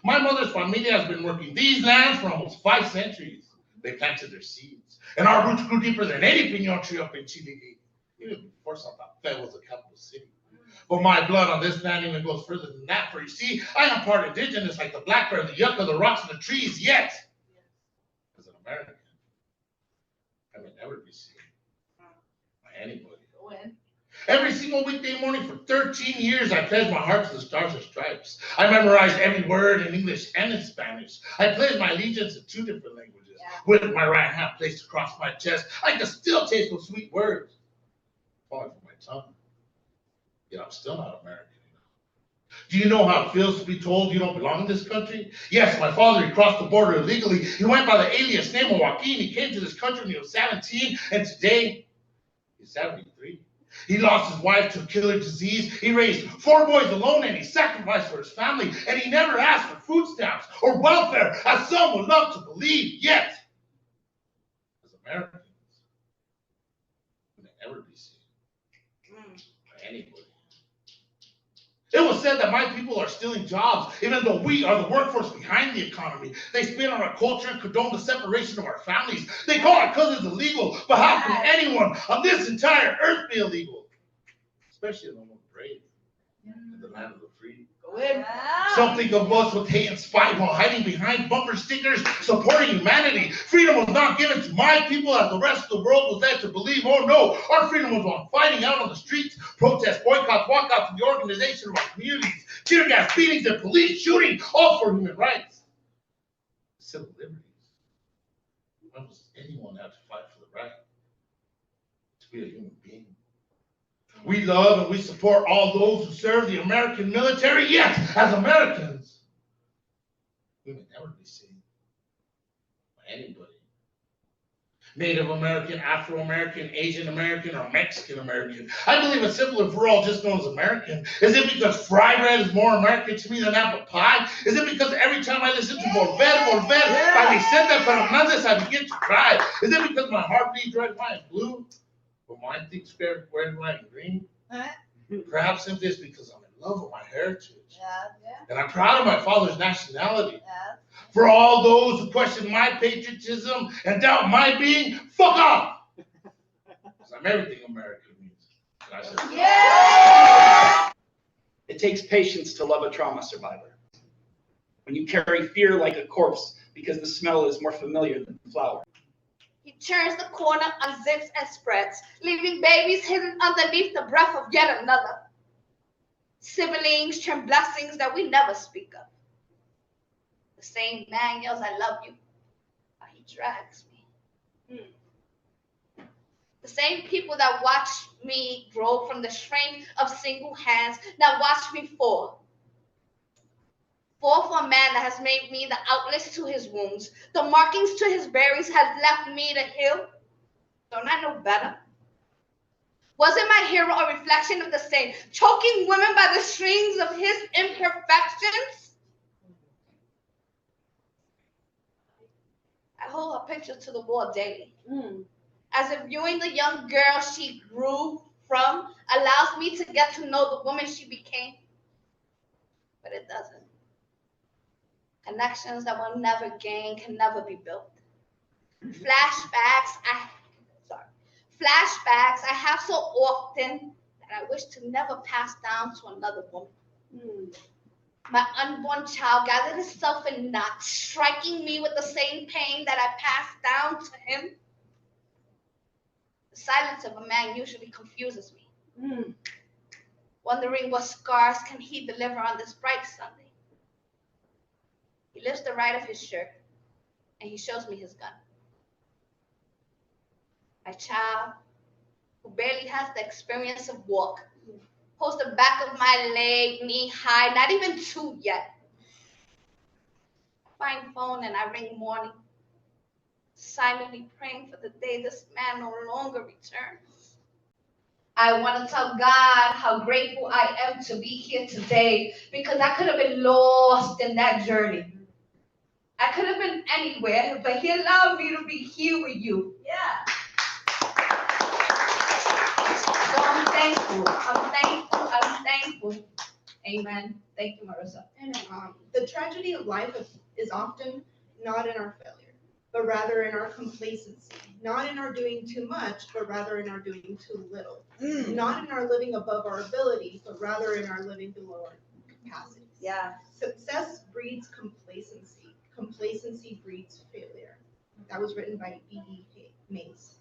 My mother's familia has been working these lands for almost 5 centuries. They planted their seeds, and our roots grew deeper than any piñon tree up in Chile, even before Santa Fe was the capital city. But my blood on this land even goes further than that, for you see, I am part indigenous like the black bear, the yucca, the rocks, and the trees, yet, as an American, I may never be seen by anybody. When? Every single weekday morning for 13 years, I pledged my heart to the Stars and Stripes. I memorized every word in English and in Spanish. I pledged my allegiance in 2 different languages. With my right hand placed across my chest, I can still taste those sweet words falling from my tongue. Yet I'm still not American. Do you know how it feels to be told you don't belong in this country? Yes, my father, he crossed the border illegally. He went by the alias name of Joaquin. He came to this country when he was 17, and today he's 73. He lost his wife to a killer disease. He raised 4 boys alone, and he sacrificed for his family. And he never asked for food stamps or welfare, as some would love to believe. Yet, as Americans, we may never be seen by anybody. It was said that my people are stealing jobs, even though we are the workforce behind the economy. They spit on our culture and condone the separation of our families. They call our cousins illegal, but how can anyone on this entire earth be illegal? Especially among the brave in the land of the free. Some think of us with hate and spite while hiding behind bumper stickers supporting humanity. Freedom was not given to my people as the rest of the world was led to believe. Oh no, our freedom was on fighting out on the streets, protests, boycotts, walkouts, and the organization of our communities, tear gas, beatings, and police shooting, all for human rights, civil liberties. When does anyone have to fight for the right to be a human being? We love and we support all those who serve the American military, yet, as Americans, we may never be seen by anybody. Native American, Afro-American, Asian American, or Mexican American. I believe it's simpler if we're all just known as American. Is it because fried bread is more American to me than apple pie? Is it because every time I listen to Volver, by Vicente Fernandez, I begin to cry? Is it because my heart beats red, white, and blue? But mine thinks red, white, and green? Perhaps simply it's because I'm in love with my heritage. And I'm proud of my father's nationality. For all those who question my patriotism and doubt my being, fuck off! Because I'm everything American means. It takes patience to love a trauma survivor. When you carry fear like a corpse because the smell is more familiar than the flower. He turns the corner, unzips and spreads, leaving babies hidden underneath the breath of yet another. Siblings turn blessings that we never speak of. The same man yells, I love you, while he drags me. The same people that watched me grow from the strength of single hands that watched me fall. Fall for a man that has made me the outlets to his wounds. The markings to his berries has left me to heal. Don't I know better? Wasn't my hero a reflection of the same, choking women by the strings of his imperfections? I hold her picture to the wall daily, as if viewing the young girl she grew from allows me to get to know the woman she became. But it doesn't. Connections that will never gain can never be built. Flashbacks I have so often that I wish to never pass down to another woman. My unborn child gathered itself in knots, striking me with the same pain that I passed down to him. The silence of a man usually confuses me. Wondering what scars can he deliver on this bright Sunday. He lifts the right of his shirt and he shows me his gun. My child, who barely has the experience of walk, pulls the back of my leg knee high, not even 2 yet. I find phone and I ring morning, silently praying for the day this man no longer returns. I want to tell God how grateful I am to be here today, because I could have been lost in that journey. I could have been anywhere, but he allowed me to be here with you. So I'm thankful. Amen. Thank you, Marissa. And the tragedy of life is often not in our failure, but rather in our complacency. Not in our doing too much, but rather in our doing too little. Not in our living above our abilities, but rather in our living below our capacities. Success breeds complacency. Complacency breeds failure. That was written by B.E. Mays.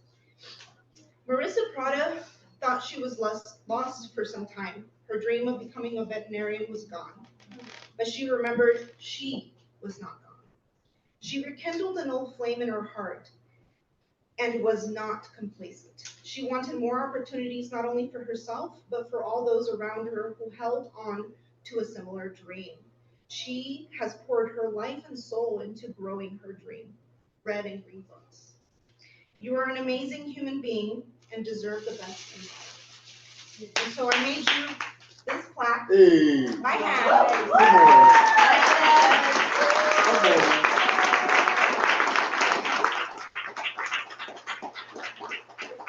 Marissa Prada thought she was lost for some time. Her dream of becoming a veterinarian was gone. But she remembered she was not gone. She rekindled an old flame in her heart and was not complacent. She wanted more opportunities not only for herself, but for all those around her who held on to a similar dream. She has poured her life and soul into growing her dream. Red and green books. You are an amazing human being and deserve the best in life. And so I made you this plaque. Hey. By hand.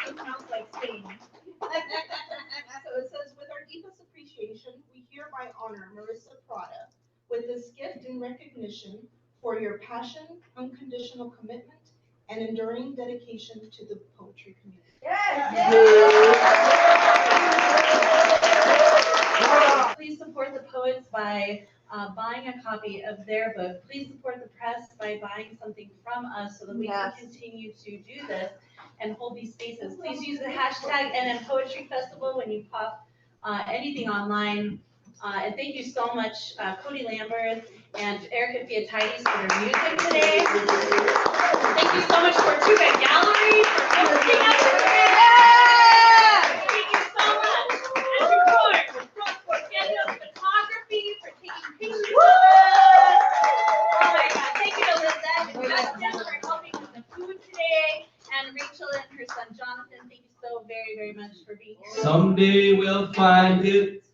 It smells like stain. So it says, with our deepest appreciation, we hereby honor Marissa Prada with this gift in recognition for your passion, unconditional commitment, and enduring dedication to the poetry community. Please support the poets by buying a copy of their book. Please support the press by buying something from us so that we can continue to do this and hold these spaces. Please use the hashtag NM Poetry Festival when you pop anything online. And thank you so much, Cody Lambert and Erica Fiatides for their music today. Thank you so much, Tortuga Gallery, for hosting us today. Thank you so much. And for photography, for taking pictures of us. Oh my God, thank you to Lizette and Justin for helping with the food today. And Rachel and her son Jonathan, thank you so very, very much for being here. Someday we'll find it.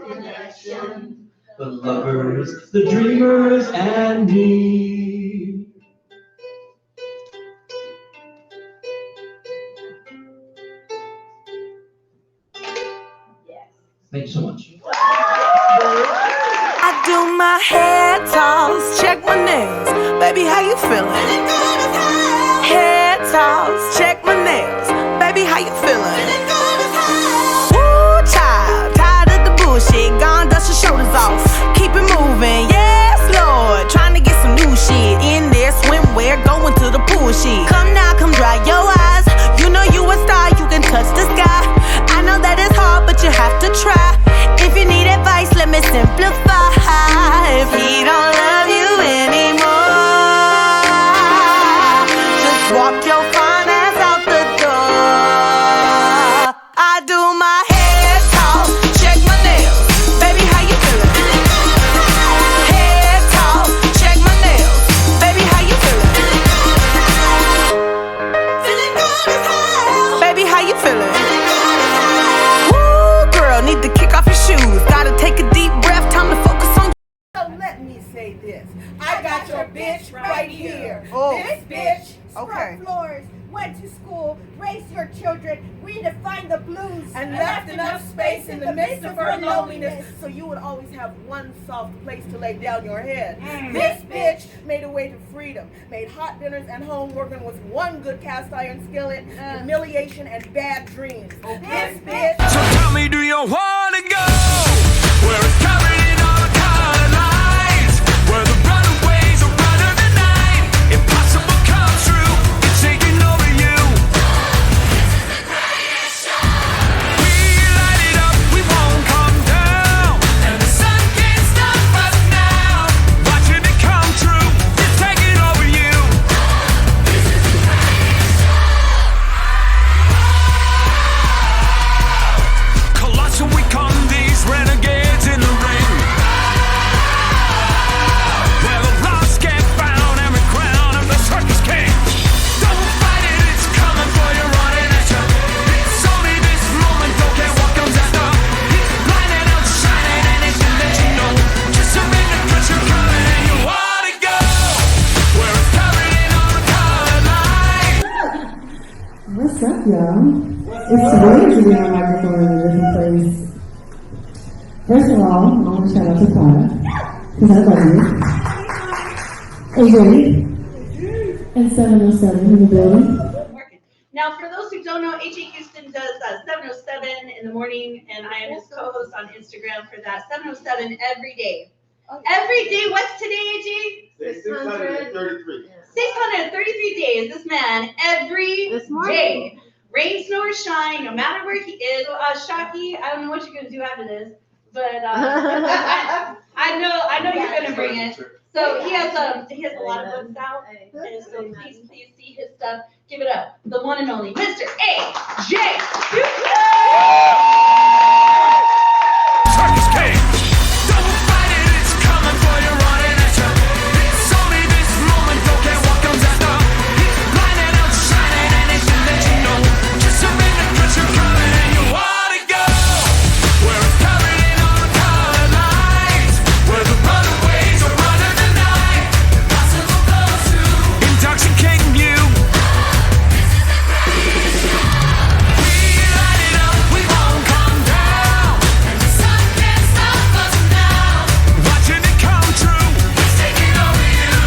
Connection. The lovers, the dreamers, and me. Thank you so much. I do my hair toss, check my nails. Baby, how you feeling? Hair toss, check my nails. Baby, how you feeling? Woo, child, tired of the bullshit. Gone, dust your shoulders off. Keep it moving, yes, Lord. Trying to get some new shit in there. Swimwear, going to the pool shit. Come now, come dry your eyes. You know you a star, you can touch the sky. I know that it's hard, but you have to try. If you need advice, let me simplify. If he don't love you anymore, just walk your fine ass out the door. I do my hair talk, check my nails. Baby, how you feeling? Hair talk, check my nails. Baby, how you feeling? Feeling good as hell. Baby, how you feeling? Woo, girl, need to kick off your shoes. Gotta take a deep breath, time to focus on. So let me say this. I got your bitch right here. Oh. This bitch Okay. scrubbed floors, went to school, raised your children, redefined the blues, and left enough space in the midst of her loneliness so you would always have one soft place to lay down your head. This bitch made a way to freedom, made hot dinners and home working with one good cast iron skillet, humiliation and bad dreams. This bitch. So tell me, do you wanna go where it's covered in all the color lines, where the runaways are running the night? Impossible comes true, it's taking over you. We light it up, we won't come down, and the sun can't stop us now. Watching it come true, it's taking over you. Colossal, we come these renegades in the ring. Where the lost get found and the crown of the circus king. Don't fight it, it's coming for you, running at you. It's only this moment, don't care what comes after. It's blinding, outshining, and it can let you know. Just surrender, cause you're coming and you wanna go where it's covered in all the color lines. What's up, y'all? It's weird to be on a microphone in a different place. First of all, I want to shout out to Prada, because I love you. AJ, and 707 in the building. Now, for those who don't know, AJ Houston does 707 in the morning, and I am his co-host on Instagram for that. 707 every day. Every day. What's today, AJ? 633. 633 days. This man every day. Rain, snow, or shine, no matter where he is. Shaki, I don't know what you're gonna do after this, but I know you're gonna bring it. So he has a lot of books out, and so please see his stuff. Give it up, the one and only Mr. A.J. Turkish King. Don't fight it, it's coming for you, running at you. It's only this moment, don't care what comes after. It's blinding, outshining anything that you know. Just surrender, cause you're coming and you wanna go. Where it's covered in all the colored lights. Where the runaways are running the night. Possible goes to intoxicating you. We light it up, we won't come down. The sun can't stop us now. Watching it come true, it's taking over you.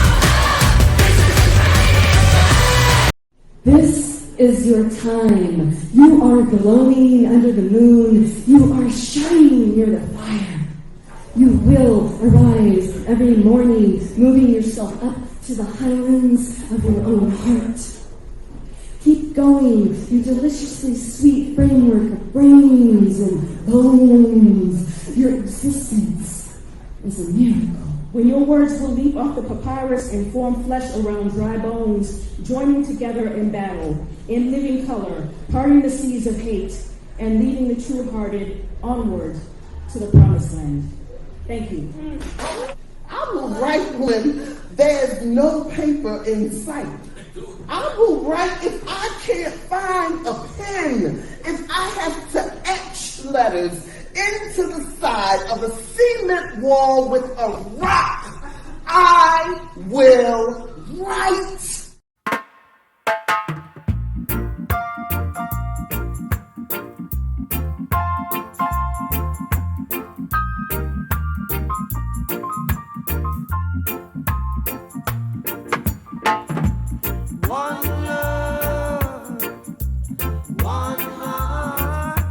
This is your time. You are glowing under the moon. You are shining near the fire. You will arise every morning, moving yourself up to the highlands of your own heart. Keep going, you deliciously sweet framework of brains and bones. Your existence is a miracle. When your words will leap off the papyrus and form flesh around dry bones, joining together in battle, in living color, parting the seas of hate, and leading the true-hearted onward to the promised land. Thank you. I will write when there's no paper in sight. I will write if I can't find a pen, if I have to etch letters into the side of a cement wall with a rock. I will write. One love, one heart.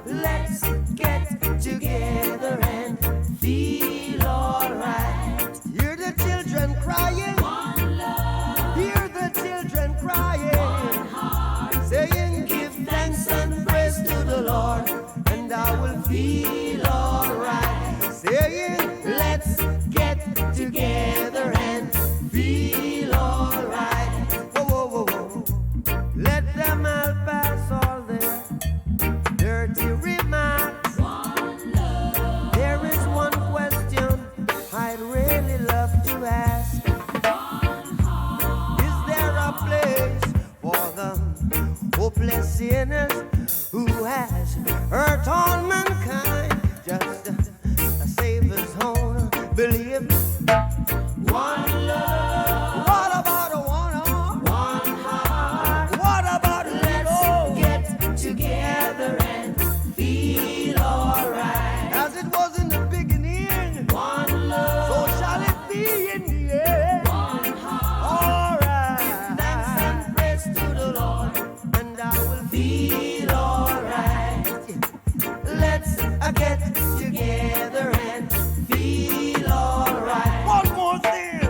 Let's get together and feel alright. Hear the children crying. One love. Hear the children crying. One heart. Saying, give thanks and praise to the Lord, and I will feel alright. Saying, let's get together and feel alright. Let them all pass all their dirty remarks. One love. There is one question I'd really love to ask. One heart. Is there a place for the hopeless sinners who has hurt all mankind? Just a Savior's own belief. One love. What about a one heart? One heart. What about let's get together and feel alright? As it was in the beginning. One love. So shall it be in the end. One heart. Alright. Thanks and praise to the Lord, and I will feel alright. Let's get together and feel alright. One more thing.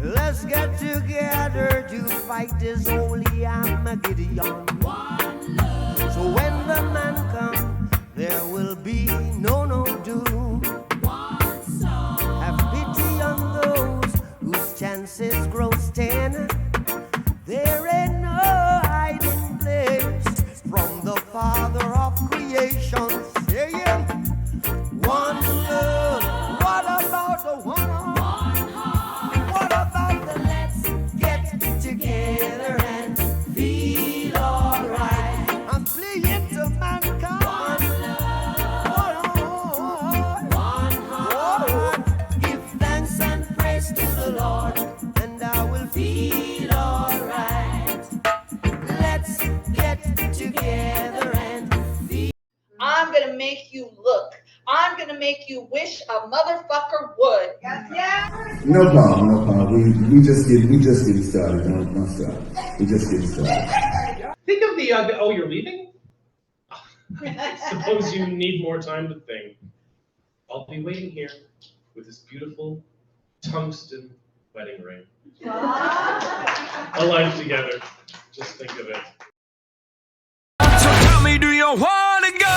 Let's get together to fight this holy Armageddon. One love. So when the man comes, there will be no doom. One song. Have pity on those whose chances grow thin. There ain't no hiding place from the Father of creation. Saying, one love. What about the one heart? One heart. What about the let's get together and feel alright? I'm pleading to mankind. One love. One heart. Give thanks and praise to the Lord, and I will feel alright. Let's get together and feel. I'm gonna make you look. I'm gonna make you wish a motherfucker would. Yes. No problem. We just getting started. Don't stop. We just getting started. Think of the oh, you're leaving? I suppose you need more time to think. I'll be waiting here with this beautiful tungsten wedding ring. A life together. Just think of it. So tell me, do you wanna go?